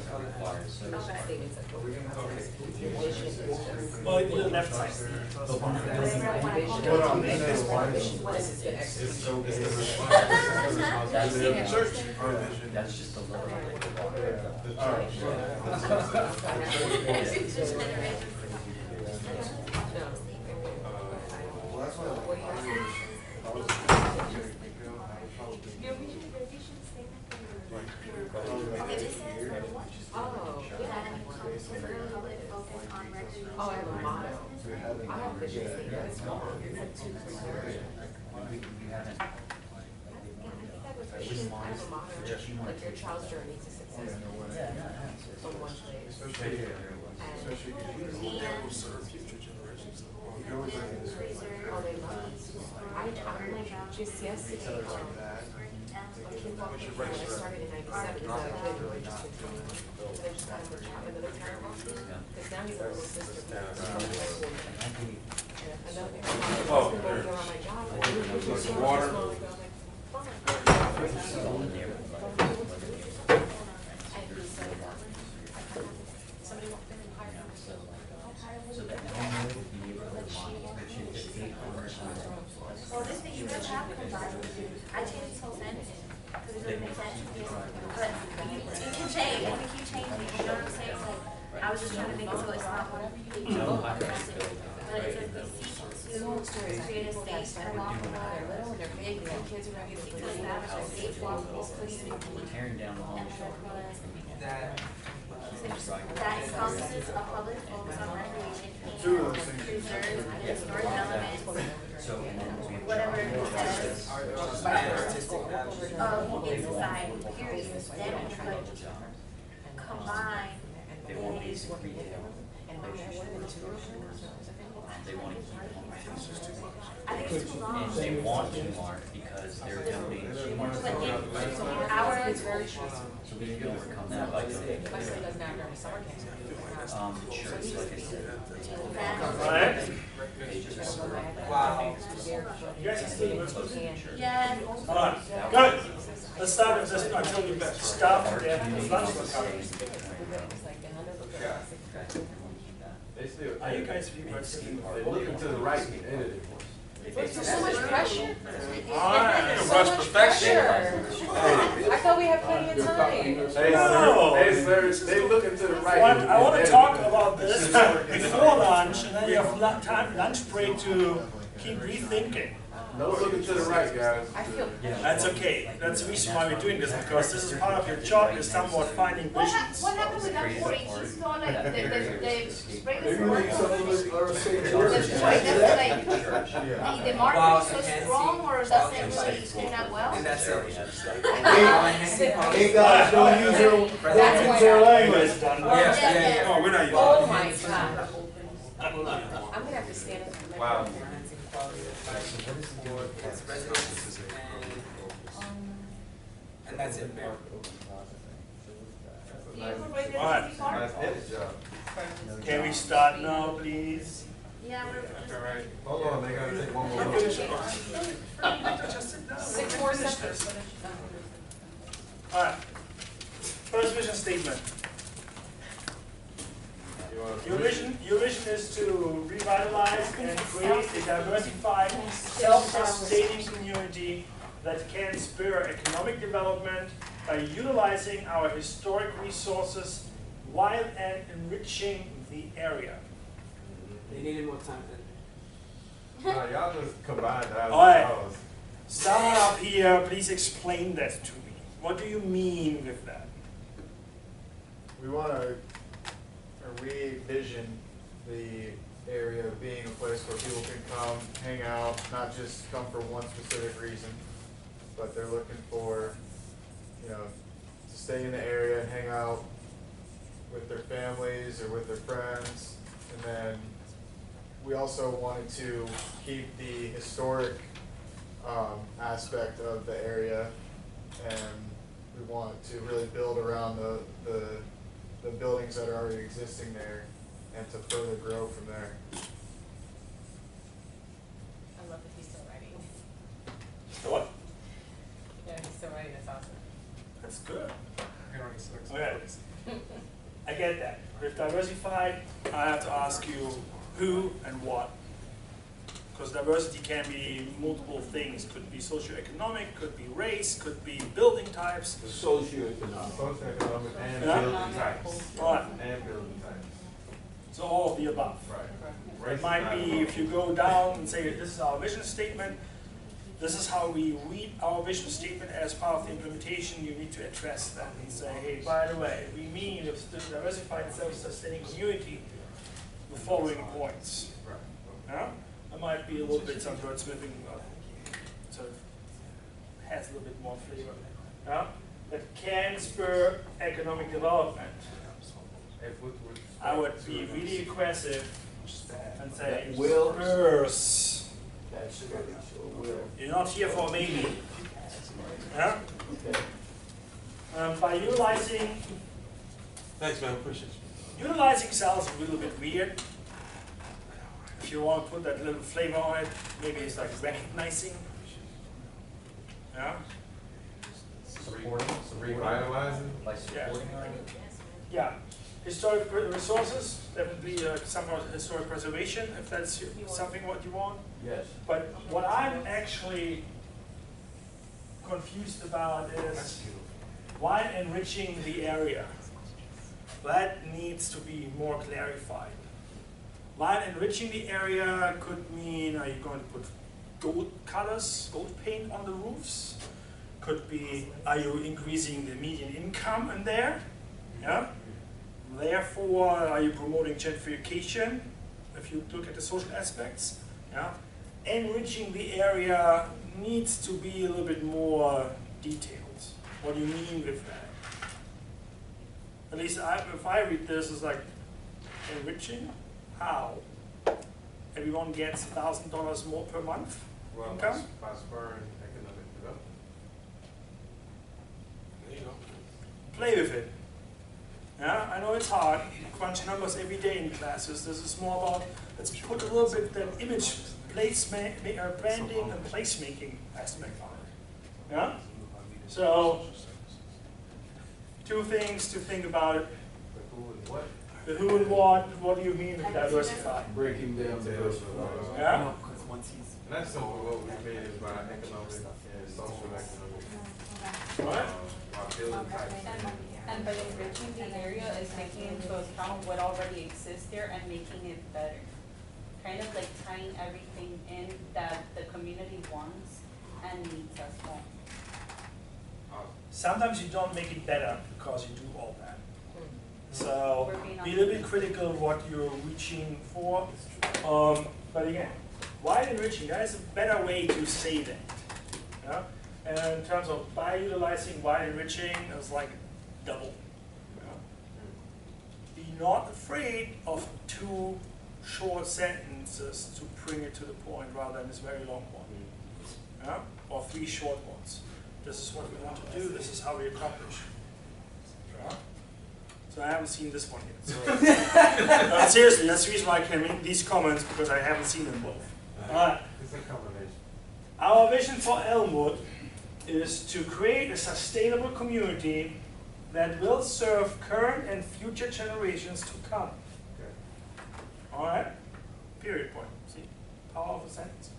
S8: Well, you didn't have time.
S4: That's just a little
S5: Oh, I have a motto. I have vision statement. It's small. It's like 2 squares. I have a motto, like your child's journey to success. From one place. Oh, they love it. Just yesterday, when I started in 97, because I kid really just turned 21. So they just got him another child. Because now he's a little sister.
S2: Oh,
S5: Around my job.
S2: water.
S5: Somebody walked in and hired him.
S11: Well, this thing you really have combined. I changed so sentence, because it doesn't make sense. But you can change, you can keep changing, you know what I'm saying? Like, I was just trying to make it so it's not one big deal. But it says we seek to create a space for lawful
S5: When they're big, the kids are ready to
S11: to establish a safe, lawful community.
S4: tearing down all
S11: And
S4: the
S11: that encompasses a public focus on recreation and preserves and historic elements,
S4: so and then we have
S11: whatever it says,
S9: Artistic value.
S11: in society, period. Then we could combine
S4: they want
S11: a
S4: basic retail. They want to keep
S11: I think it's too long.
S4: and they want to mark because they're donating.
S11: But our,
S4: So we can overcome that by saying,
S5: My son doesn't have during summer camp.
S4: sure, it's like I said.
S8: Alright?
S9: Wow.
S8: You guys are still listening?
S11: yeah,
S8: Alright, good. Let's start with this. I told you stop there. Lunch was coming. Are you guys
S2: Looking to the right.
S5: There's so much pressure.
S2: All right, rush perfection.
S5: I thought
S12: thought we had plenty of time.
S2: They looking to the right.
S8: I want to talk about this before lunch, and then you have lunch break to keep rethinking.
S2: No looking to the right, guys.
S12: I feel.
S8: That's okay. That's the reason why we're doing this, because this is part of your job, is somewhat finding visions.
S1: What happened with that 4-inch install? Like, the spray
S10: Maybe
S1: was
S10: we some of us are saying
S1: the
S10: church.
S1: mark is so strong, or doesn't really turn out well?
S9: And that's it.
S6: Hey guys, don't use your language.
S8: Oh, we're not using
S12: Oh
S8: it.
S12: my god. I'm gonna have to stand up. And
S2: Wow.
S9: And that's it.
S8: Alright,
S2: Nice edit job.
S8: can we start now, please?
S1: Yeah, we're
S2: All right. Hold on, they gotta take one more look.
S12: 6 more seconds.
S8: Alright, first vision statement. Your vision is to revitalize and create a diversified, self-sustaining community that can spur economic development by utilizing our historic resources while enriching the area.
S9: They needed more time than.
S2: Nah, y'all just combined that.
S8: All right. Someone up here, please explain that to me. What do you mean with that?
S6: We want to re-vision the area being a place where people can come, hang out, not just come for one specific reason, but they're looking for, you know, to stay in the area and hang out with their families or with their friends. And then we also wanted to keep the historic aspect of the area, and we want to really build around the buildings that are already existing there and to further grow from there.
S12: I love that he's still writing.
S8: What?
S12: Yeah, he's still writing. That's awesome.
S8: That's good. Okay. I get that. With diversified, I have to ask you who and what. Because diversity can be multiple things. Could be socioeconomic, could be race, could be building types.
S10: Socioeconomic.
S2: Socioeconomic and
S8: Yeah.
S2: building types.
S8: Right.
S2: And building types.
S8: So all of the above.
S2: Right.
S8: It might be if you go down and say, this is our vision statement, this is how we read our vision statement as part of the implementation, you need to address that and say, hey, by the way, we mean with the diversified self-sustaining community, the following points. Yeah? There might be a little bit some wordsmithing, so it has a little bit more flavor. Yeah? That can spur economic development. I would be really aggressive and say,
S10: Will.
S8: spurs.
S10: That's very sure will.
S8: You're not here for a maybe. Yeah?
S10: Okay.
S8: By utilizing,
S2: Thanks, man. Appreciate you.
S8: utilizing sounds a little bit weird. If you want to put that little flavor on it, maybe it's like recognizing. Yeah?
S2: Supporting, revitalizing.
S8: Yeah. Yeah. Historic resources, definitely somehow historic preservation, if that's something what you want.
S10: Yes.
S8: But what I'm actually confused about is why enriching the area? That needs to be more clarified. While enriching the area could mean, are you going to put gold colors, gold paint on the roofs? Could be, are you increasing the median income in there? Yeah. Therefore, are you promoting gentrification? If you look at the social aspects, yeah. Enriching the area needs to be a little bit more detailed. What do you mean with that? At least if I read this, it's like enriching. How? Everyone gets $1,000 more per month income?
S2: By spurring economic development. There you go.
S8: Play with it. Yeah, I know it's hard. Crunch numbers every day in classes. This is more about, let's put a little bit that image, branding and placemaking aspect on it. Yeah? So, two things to think about.
S2: The who and what.
S8: The who and what do you mean with diversify?
S10: Breaking down diversified.
S8: Yeah?
S2: And that's simple. What we mean is by economic and social economic.
S8: Right?
S2: building type.
S12: And by enriching the area is taking into account what already exists there and making it better. Kind of like tying everything in that the community wants and needs as well.
S8: Sometimes you don't make it better because you do all that. So be a little bit critical of what you're reaching for. But again, wide enriching, that is a better way to say that. Yeah? And in terms of by utilizing wide enriching, it's like double. Yeah? Be not afraid of 2 short sentences to bring it to the point rather than this very long one. Yeah? Or 3 short ones. This is what we want to do, this is how we accomplish. Yeah? So I haven't seen this one yet. So seriously, that's the reason why I can make these comments, because I haven't seen them both.
S2: It's a combination.
S8: Our vision for Elmwood is to create a sustainable community that will serve current and future generations to come.
S2: Okay.
S8: All right? Period point. See? Power of a sentence.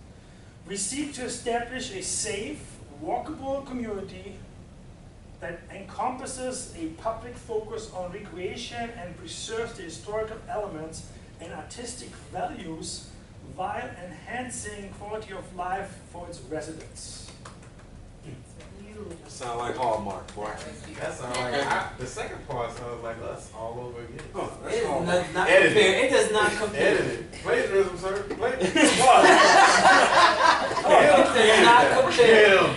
S8: We seek to establish a safe, walkable community that encompasses a public focus on recreation and preserves the historical elements and artistic values while enhancing quality of life for its residents.
S2: That sound like Hallmark, boy. That sound like the second part sounds like us all over again. Oh, that's
S9: It
S2: Hallmark.
S9: does not
S2: Edit
S9: compare.
S2: it.
S9: It does not compare.
S2: Edit it. Plagiarism, sir. Plagiarism.
S9: It does not compare.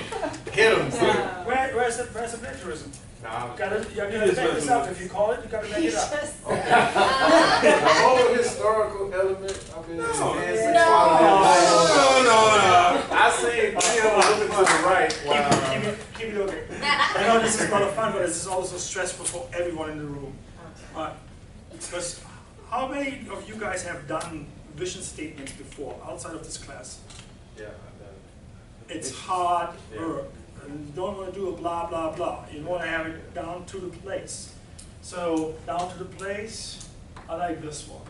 S2: Hit him, sir.
S8: Where's the plagiarism?
S2: Nah,
S8: You gotta back this up. If you call it, you gotta back it up.
S2: the whole historical element of it.
S11: No.
S2: I see Theo looking to the right. Wow.
S8: Keep it okay. I know this is a lot of fun, but this is also stressful for everyone in the room. Because how many of you guys have done vision statements before, outside of this class?
S2: Yeah, I've done it.
S8: It's hard work. And you don't want to do a blah, blah, blah. You want to have it down to the place. So, down to the place, I like this one.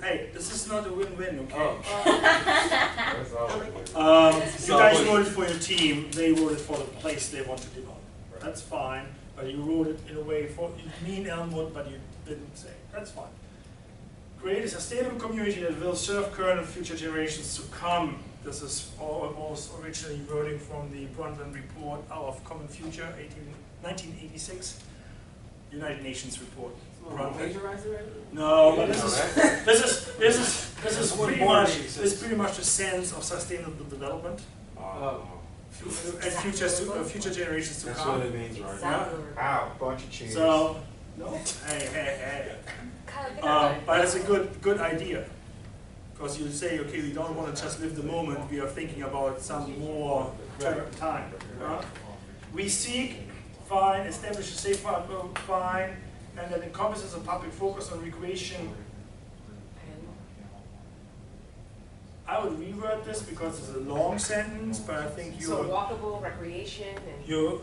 S8: Hey, this is not a win-win, okay?
S2: That's always good.
S8: You guys voted for your team, they voted for the place they want to develop. That's fine, but you wrote it in a way for, you mean Elmwood, but you didn't say. That's fine. Create a sustainable community that will serve current and future generations to come. This is almost originally wording from the Brundtland Report of Common Future, 1986, United Nations report. No, but this is pretty much the sense of sustainable development and future generations to
S2: That's
S8: come.
S2: what it means, right?
S8: Yeah.
S6: Bunch of cheese.
S8: So, no, hey. But it's a good idea. Because you say, okay, we don't want to just live the moment, we are thinking about some more time. We seek, fine, establish a safe harbor, fine, and that encompasses a public focus on recreation. I would reword this because it's a long sentence, but I think
S5: So walkable, recreation, and
S8: you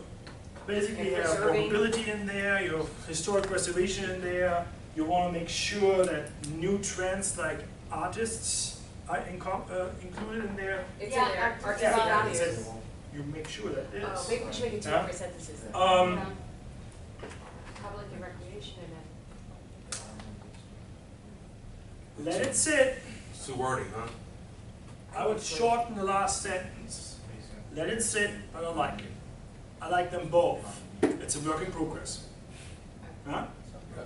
S8: basically
S5: and
S8: have
S5: preserving.
S8: mobility in there, you have historic preservation in there, you want to make sure that new trends like artists are included in there.
S5: it's
S11: Yeah,
S5: in there.
S11: artistic
S5: Artistic
S11: values.
S5: values.
S8: You make sure that it is.
S5: Maybe we should make it 2
S8: Yeah.
S5: different sentences then. Public and recreation and then.
S8: Let it sit.
S2: It's too wordy, huh?
S8: I would shorten the last sentence. Let it sit, I don't like it. I like them both. It's a work in progress. Huh?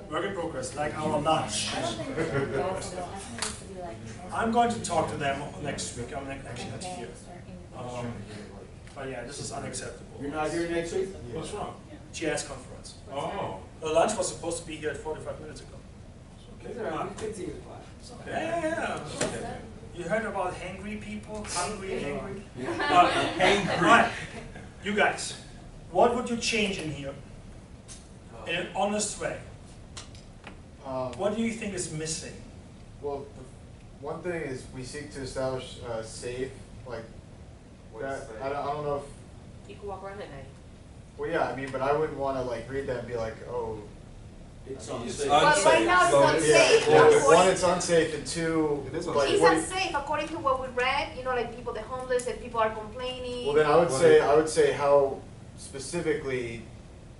S8: Work in progress, like our lunch.
S11: I don't think we should go for that. I think it needs to be like.
S8: I'm going to talk to them next week. I'm actually not here. But yeah, this is unacceptable.
S10: You're not here next week?
S8: What's wrong? Jazz conference.
S2: Oh.
S8: The lunch was supposed to be here at 45 minutes ago.
S9: It's alright, we can see the plot.
S8: Yeah. You heard about hangry people? Hungry, angry?
S2: Hangry.
S8: Right. You guys, what would you change in here? In an honest way. What do you think is missing?
S6: Well, one thing is we seek to establish safe, like, that, I don't know if,
S5: You can walk around at night.
S6: well, yeah, I mean, but I wouldn't want to like read that and be like, oh.
S10: It's
S6: I mean,
S10: unsafe.
S1: Well, right now it's
S2: So,
S1: unsafe.
S6: Yeah, one,
S1: according-
S6: it's unsafe, and two,
S2: It is
S6: like,
S1: It's
S6: what,
S1: unsafe according to what we read, you know, like people, the homeless, and people are complaining.
S6: well, then I would say how specifically,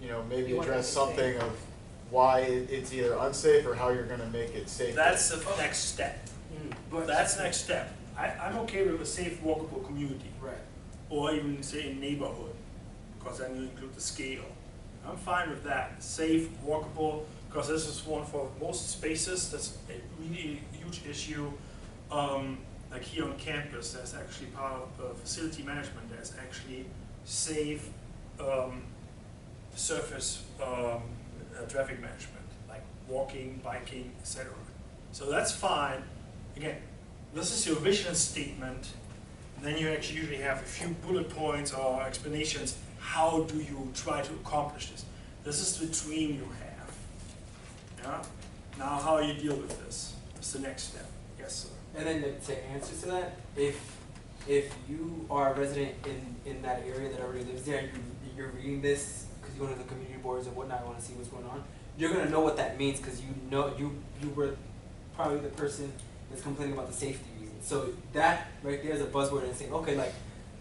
S6: you know, maybe
S5: You want
S6: address
S5: them to say-
S6: something of why it's either unsafe or how you're gonna make it safe.
S8: That's the next step.
S9: But
S8: That's the next step. I'm okay with a safe, walkable community.
S9: right.
S8: Or even say a neighborhood, because then you include the scale. I'm fine with that. Safe, walkable, because this is one for most spaces. That's a really huge issue. Like here on campus, there's actually part of facility management. There's actually safe surface traffic management, like walking, biking, etc. So that's fine. Again, this is your vision statement. Then you actually usually have a few bullet points or explanations. How do you try to accomplish this? This is the dream you have. Yeah. Now, how you deal with this is the next step. Yes, sir.
S9: And then to answer to that, if you are a resident in that area that already lives there, and you're reading this because you go to the community boards and whatnot, want to see what's going on, you're gonna know what that means because you know you were probably the person that's complaining about the safety reasons. So that right there is a buzzword and saying, okay, like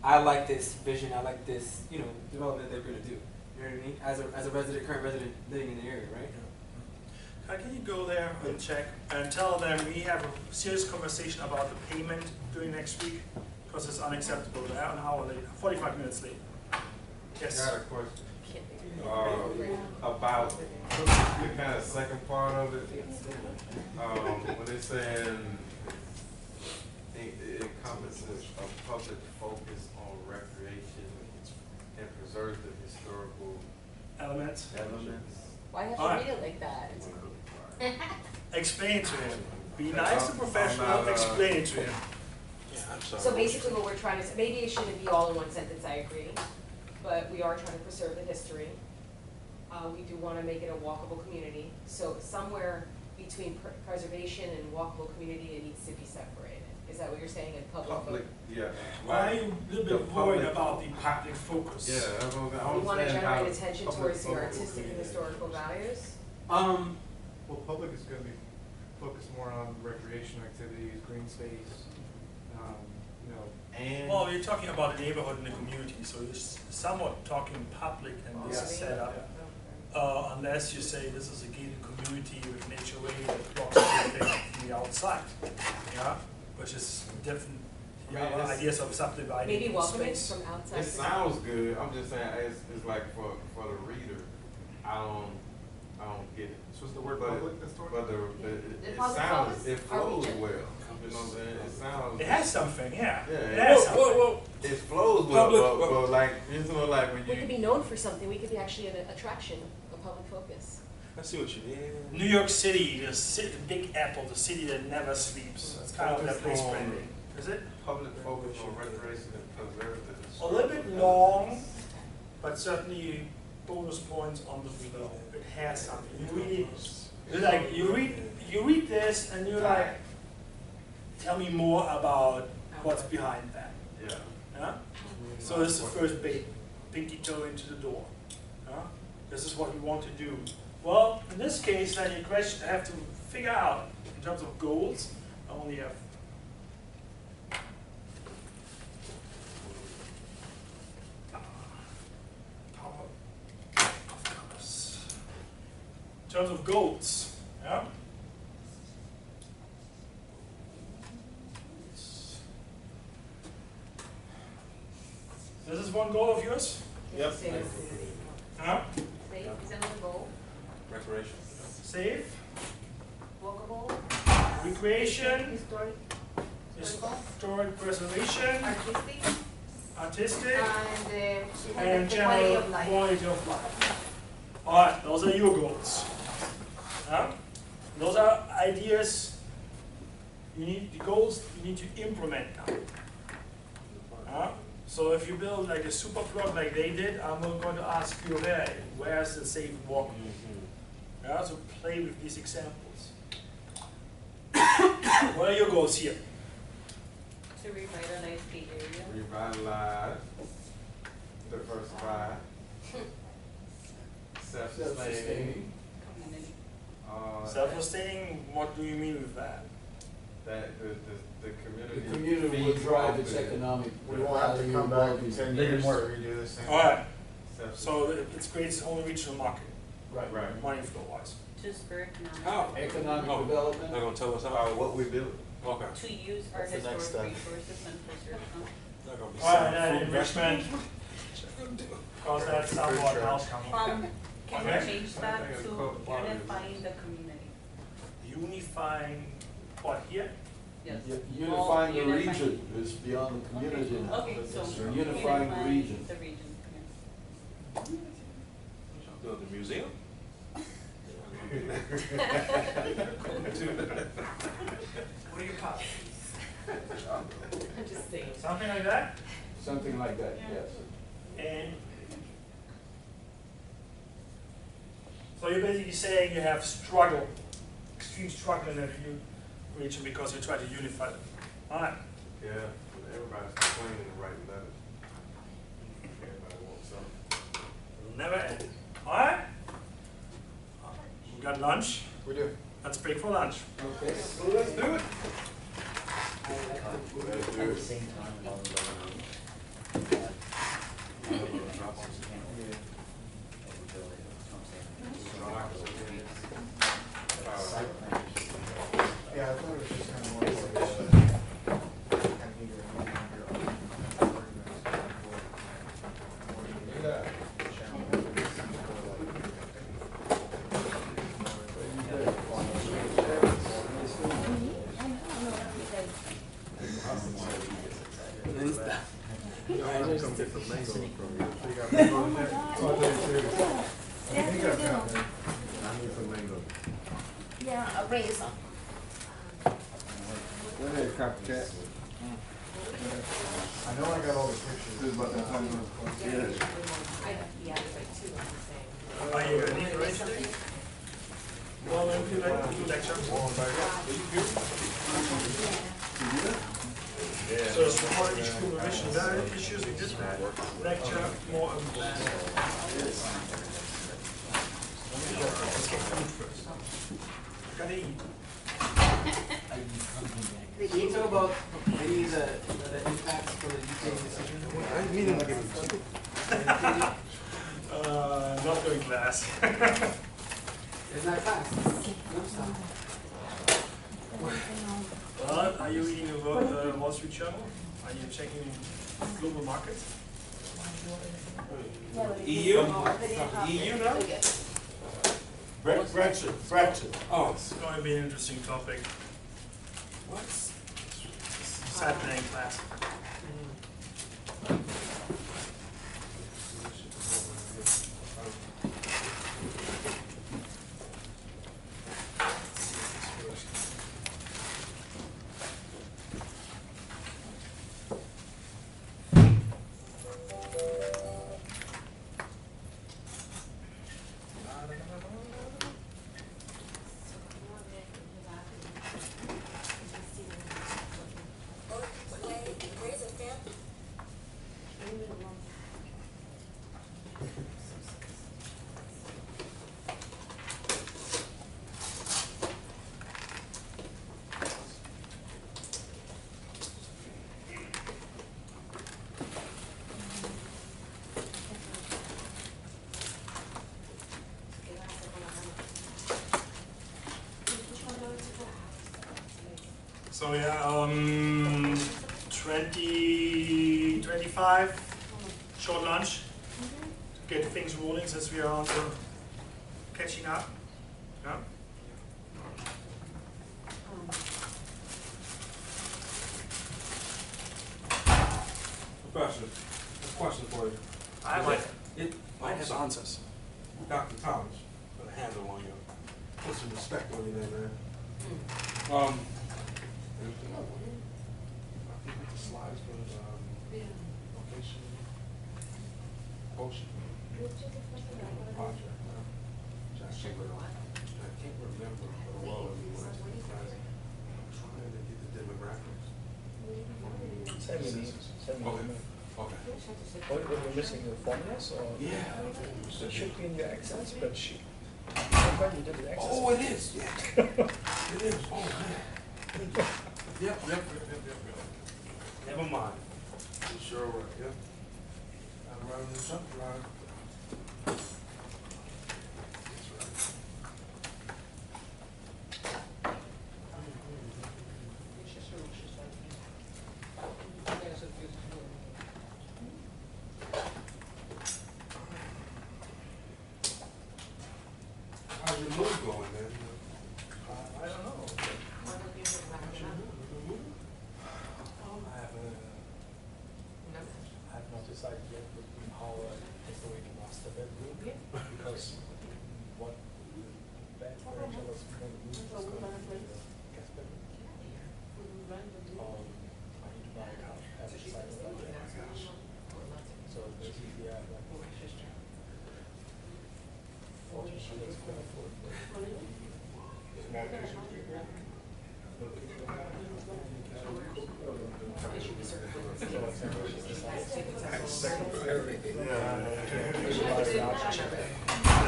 S9: I like this vision, I like this, you know, development they're gonna do. You know what I mean? As a resident, current resident living in the area, right?
S8: Can you go there and check and tell them we have a serious conversation about the payment during next week because it's unacceptable. They're an hour late, 45 minutes late. Yes.
S2: I got a question. About the kind of second part of it, when they're saying it encompasses a public focus on recreation and preserve the historical
S8: Elements.
S5: Why have
S8: Alright.
S5: you read it like that?
S8: Explain it to him. Be nice and professional. Explain it to him.
S5: So basically what we're trying to say, maybe it shouldn't be all in one sentence, I agree, but we are trying to preserve the history. We do want to make it a walkable community, so somewhere between preservation and walkable community, it needs to be separated. Is that what you're saying in
S2: public, yeah.
S8: Why are you a little bit worried about the public focus?
S2: Yeah, that's what I
S5: We
S2: was
S5: want to
S2: saying,
S5: generate
S2: how
S5: attention
S2: public
S5: towards the
S2: focus
S5: artistic and
S2: is.
S5: historical values.
S7: Well, public is gonna be focused more on recreation activities, green space, you know.
S2: And
S8: Well, you're talking about the neighborhood and the community, so you're somewhat talking public and this is set up. Unless you say this is a gated community with an HOA that blocks everything from the outside, yeah, which is different. You
S2: I mean,
S8: have
S2: it's-
S8: ideas of subdividing
S5: Maybe welcoming
S8: space.
S5: from outside.
S2: it sounds good. I'm just saying, it's like for the reader, I don't get it.
S7: So is the word
S2: But-
S7: public that's
S2: But
S5: The
S2: it
S5: public
S2: sounds,
S5: focus?
S2: it
S5: Are we
S2: flows
S5: just-
S2: well. You know what I'm saying? It sounds.
S8: It has something, yeah.
S2: Yeah,
S8: It
S2: it-
S8: has something.
S2: It flows well,
S8: Public-
S2: but like, you know, like when
S5: We could
S2: you.
S5: be known for something, we could be actually an attraction, a public focus.
S2: I see what you mean.
S8: New York City, the Big Apple, the city that never sleeps. That's kind of their place branding. Is it?
S2: Public focus on recreation and preserve the
S8: A little bit long, but certainly bonus points on the flow. It has something. You read it, you're like, you read this and you're like, tell me more about what's behind that.
S2: Yeah.
S8: Yeah? So this is the first pinky toe into the door. Yeah? This is what we want to do. Well, in this case, then your question I have to figure out in terms of goals. I only have in terms of goals, yeah? This is one goal of yours?
S2: Yep.
S8: Huh?
S5: Safe, is that the goal?
S2: Recreation.
S8: Safe,
S5: Walkable,
S8: recreation,
S5: historic,
S8: historic preservation,
S5: artistic,
S8: artistic, and
S5: the quality
S8: general
S5: of life.
S8: quality of life. All right, those are your goals. Yeah? Those are ideas. You need the goals. You need to implement now. Yeah? So if you build like a super plot like they did, I'm not going to ask you, hey, where's the safe walk? Yeah, so play with these examples. What are your goals here?
S12: To revitalize the area.
S2: Revitalize, diversify, self-sustaining.
S12: Community.
S8: Self-sustaining, what do you mean with that?
S2: That the
S10: The
S2: community.
S10: community will
S2: feeds
S10: drive
S2: off
S10: its
S2: the-
S10: economic.
S6: We won't have to come back in 10
S4: They
S6: years
S4: didn't
S6: to
S4: work.
S6: redo this thing.
S8: All right. So it creates its own regional market,
S10: Right.
S2: Right.
S8: money flow wise.
S12: Just for economic.
S2: How?
S10: Economic
S2: Oh,
S10: development.
S2: They're gonna tell us how, what we build? Okay.
S12: To use our
S6: That's the next
S12: historic
S6: step.
S12: resources and preserve them.
S2: They're gonna be
S8: Alright,
S2: selling
S8: and
S2: fruit,
S8: enrichment,
S2: vegetables.
S8: cause that's somewhat outcome.
S12: Can
S8: Okay.
S12: we change that
S2: I think I
S12: to
S2: caught the bottom.
S12: unifying the community?
S8: Unifying what here?
S12: Yes.
S10: Unifying the
S12: Unifying.
S10: region is beyond the community now.
S12: Okay, so
S10: So unifying the region.
S12: the region, yes.
S2: Build a museum?
S8: What do you call it?
S5: I'm just saying.
S8: Something like that?
S10: Something like that, yes.
S8: And so you're basically saying you have struggle, extreme struggle in that region because you try to unify them. Alright.
S2: Yeah, but everybody's complaining and writing letters. Everybody wants something.
S8: It'll never end. Alright? We got lunch.
S6: We do.
S8: Let's break for lunch.
S10: Okay.
S2: So let's do it.
S4: At the same time, with all the other rooms,
S6: Yeah, I thought it was just kind of more like kind of neither here nor there.
S11: Yeah, I'll bring you some.
S6: Go ahead, copycat. I know I got all the pictures, but that's how
S5: Yeah, there's like two on the same.
S8: Are you ready for anything? Well, then do lecture. So it's recording each group of issues, there are issues we did lecture more on that. Let's get food first. Gotta eat.
S9: Can you talk about maybe the impacts for the UK decision?
S2: I didn't mean to give him
S8: Not doing class.
S9: It's not fast. No stop.
S8: Well, are you reading the Wall Street Journal? Are you checking global markets?
S2: EU? EU now? Brexit. Oh,
S8: It's going to be an interesting topic.
S2: what's
S8: It's happening in class. So yeah, 25 short lunch to get things rolling since we are also catching up. Yeah.
S2: Professor, a question for you.
S8: I might.
S2: It might have answers. Dr. Thomas, put a handle on you. Put some respect on your name, man. Anything up on you? I think the slides for the location, ocean. Project, I can't remember what it was. I'm trying to get the demographics.
S3: Send me these. Send me
S2: Okay.
S3: them.
S2: Okay.
S3: What, you're missing the formulas or?
S2: Yeah.
S3: It should be in your Excel spreadsheet. I thought you did the Excel.
S2: Oh, it is, yeah. It is, oh, man. Yep. Never mind. You sure right, yep. I'm running something right.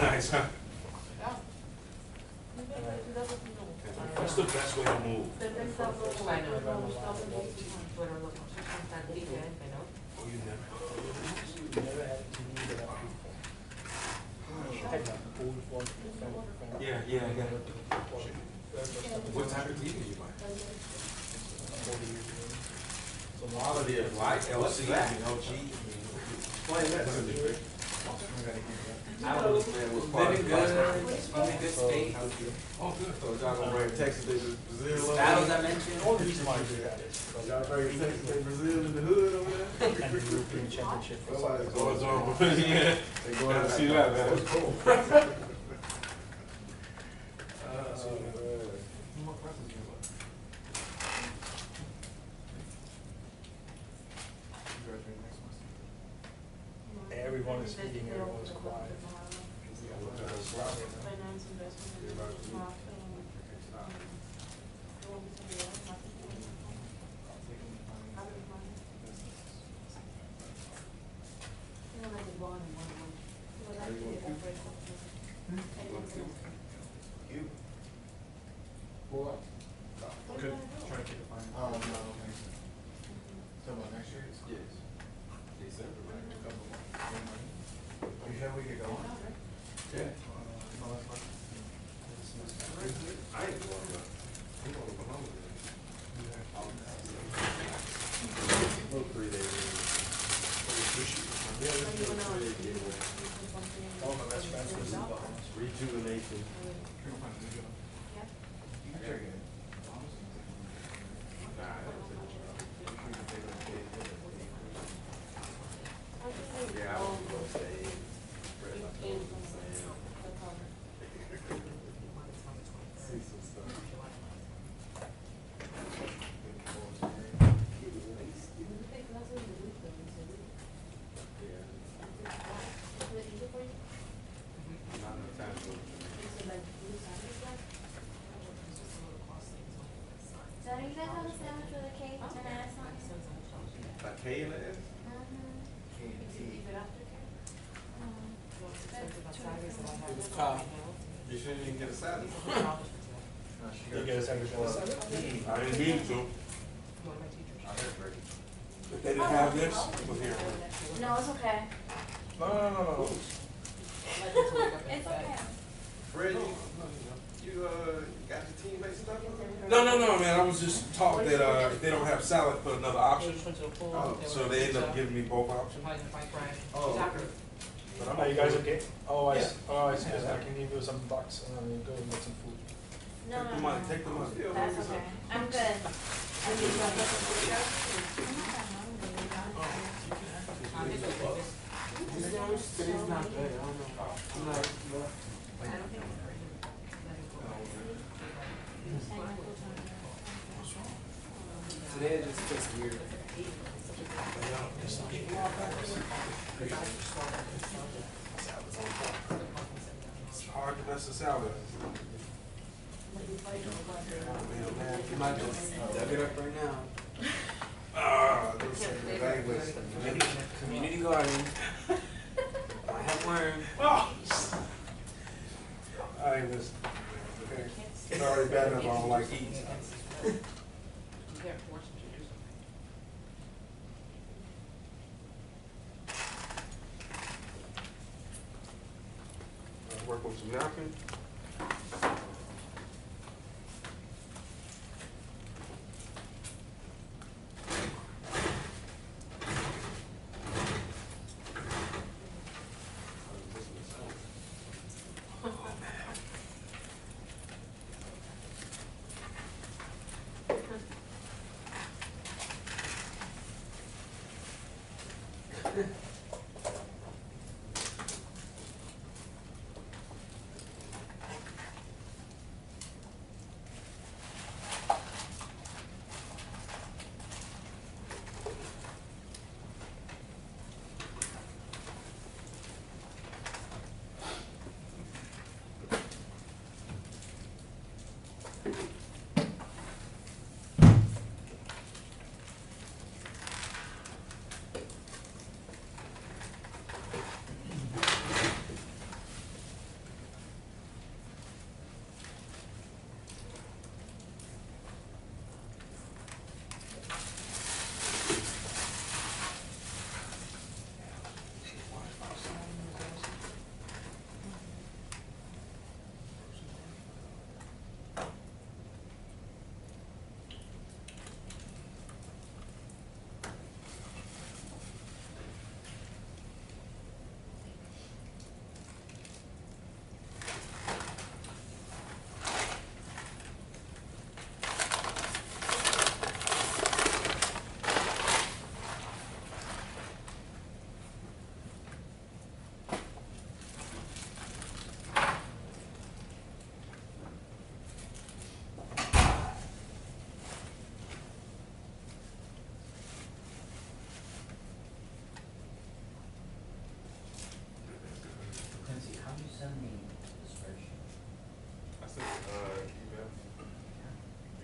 S13: Nice, huh? What's the best way to move? Oh, you never. Yeah, I got it. What type of TV you buy? Quality of life, LC, LG.
S2: I don't understand what part
S9: Living
S2: of
S9: good,
S2: the
S9: living good state.
S13: Oh, good.
S2: So y'all gonna bring Texas to Brazil?
S9: Battles I mentioned.
S8: The only reason why I do that is because
S2: Y'all bring Texas to Brazil in the hood over there?
S8: and the European Championship for soccer.
S13: Goes on. Yeah.
S2: They going
S13: Gotta
S2: to
S13: see that, man.
S2: That's cool.
S8: Everyone is speaking, everyone is quiet.
S6: Good. Trying to keep it fine. No, okay. So about next year?
S2: Yes. December, right? A couple months.
S6: You sure we could go on?
S2: Yeah.
S6: No, that's fine.
S2: I ain't going to. I'm going to Bahamas. Little 3 days.
S8: All my best friends live in the Bahamas.
S2: Rejuvenation.
S6: Very good.
S2: Yeah, I was going to say. See some stuff. Not enough time to go.
S11: So do you guys have a sandwich with a cake and an ass on it?
S2: A K in the S? You shouldn't even get a salad.
S8: You guys have your salad?
S13: I didn't mean to. If they didn't have this, it was here.
S11: No, it's okay.
S8: No.
S11: It's okay.
S2: Fred, you got your teammates stuff?
S13: No, man. I was just taught that if they don't have salad, put another option. So they end up giving me both options.
S2: Oh,
S13: But I'm
S8: Are you guys okay? Oh, I
S13: Yeah.
S8: see. I can give you some bucks and then you go and get some food.
S11: No,
S13: Take the money, take the money.
S11: That's okay. I'm good.
S9: Today's not good, I don't know. I'm not, today it just feels weird.
S13: It's hard to mess this out.
S9: You might just dug it up right now. Community garden. I have worm.
S13: I ain't listen. Okay. It's already bad enough I don't like eating. Work on some napkin.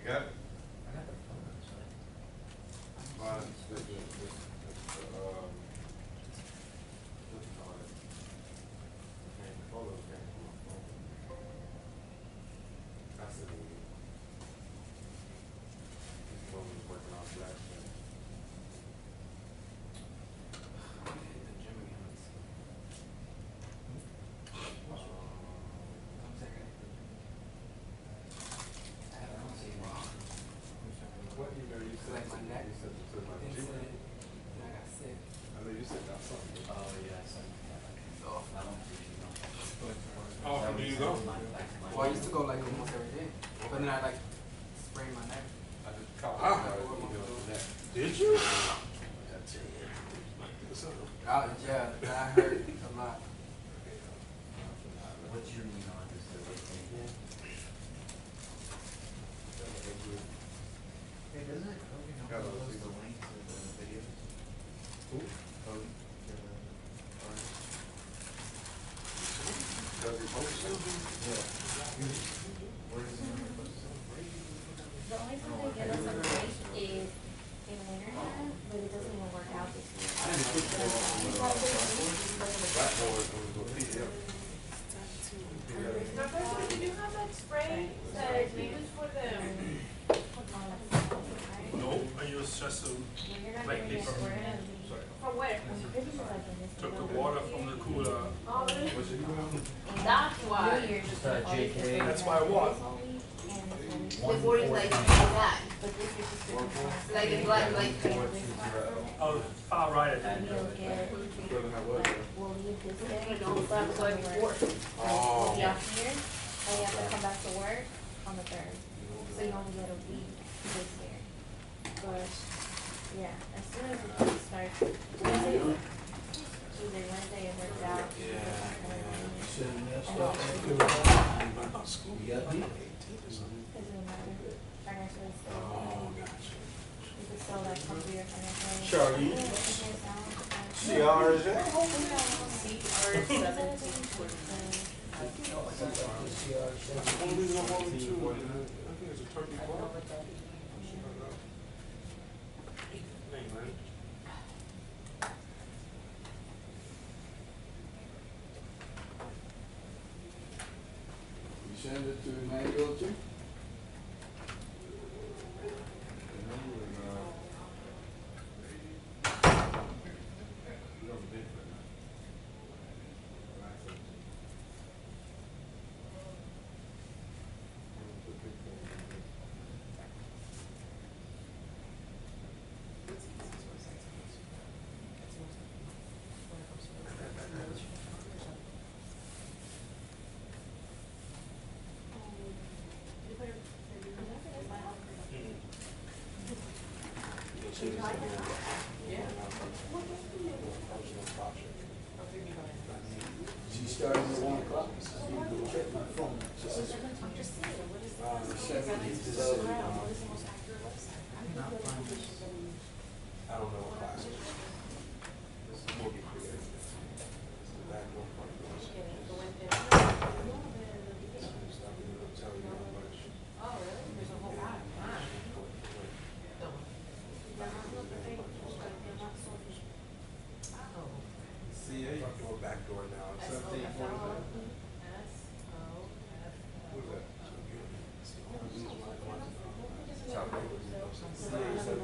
S13: got it?
S4: I got the phone, actually.
S13: What do you call it? Okay, photos came from my phone. That's it. This phone was working off black. What email you sent?
S9: Like my neck.
S13: You sent it to my Gmail.
S9: Incident, and I got sick.
S13: I know you sent out something.
S4: Oh, yeah, so, I don't appreciate it.
S13: Oh, do you go?
S9: Well, I used to go like almost every day, but then I like sprained my neck.
S13: I just called you. Did you?
S9: Yeah, that hurt a lot.
S4: What's your email address? Hey, doesn't it Cody
S13: Got
S4: help
S13: those
S4: post the
S13: people.
S4: link to the videos?
S13: Who?
S4: Cody, to the artist?
S13: Does he post something?
S4: Yeah. Where does he normally post it?
S11: The only time they get us a break is in winter time, but it doesn't even work out this year.
S13: Blackboard comes with PDF.
S1: Now, first, did you have that spray that you use for the?
S8: No, I use just a black paper.
S1: From where?
S8: Took the water from the cooler.
S1: Oh, really?
S13: What's your email?
S1: That's why.
S4: Just JK.
S8: That's why what?
S1: The board is like that. Like it's like.
S8: Oh, far right. I think.
S13: Brother, how was it?
S11: We'll leave this day,
S1: I
S11: we'll
S1: don't
S11: start
S1: know,
S11: to
S1: like
S11: work.
S1: work.
S13: Oh.
S11: We'll be off here, and you have to come back to work on the 3rd. So you only get a week this year. But, yeah, as soon as it starts, Wednesday it works out.
S10: School, you got me?
S11: Doesn't matter. Financial is still.
S13: Oh, gotcha.
S11: You can still like come to your financial.
S6: Charlie. CR is it?
S13: Only one more than two. I think it's a turkey bar. Hey, man.
S10: You send it to Emmanuel too? She started at 1 o'clock. Go check my phone.
S13: I don't know what class it is. This is more creative. It's the back one part of this. Stop me, I'll tell you how much.
S1: Oh, really? There's a whole lot.
S13: CA, or backdoor now, it's 1749. What is that? South Bay. CA 17.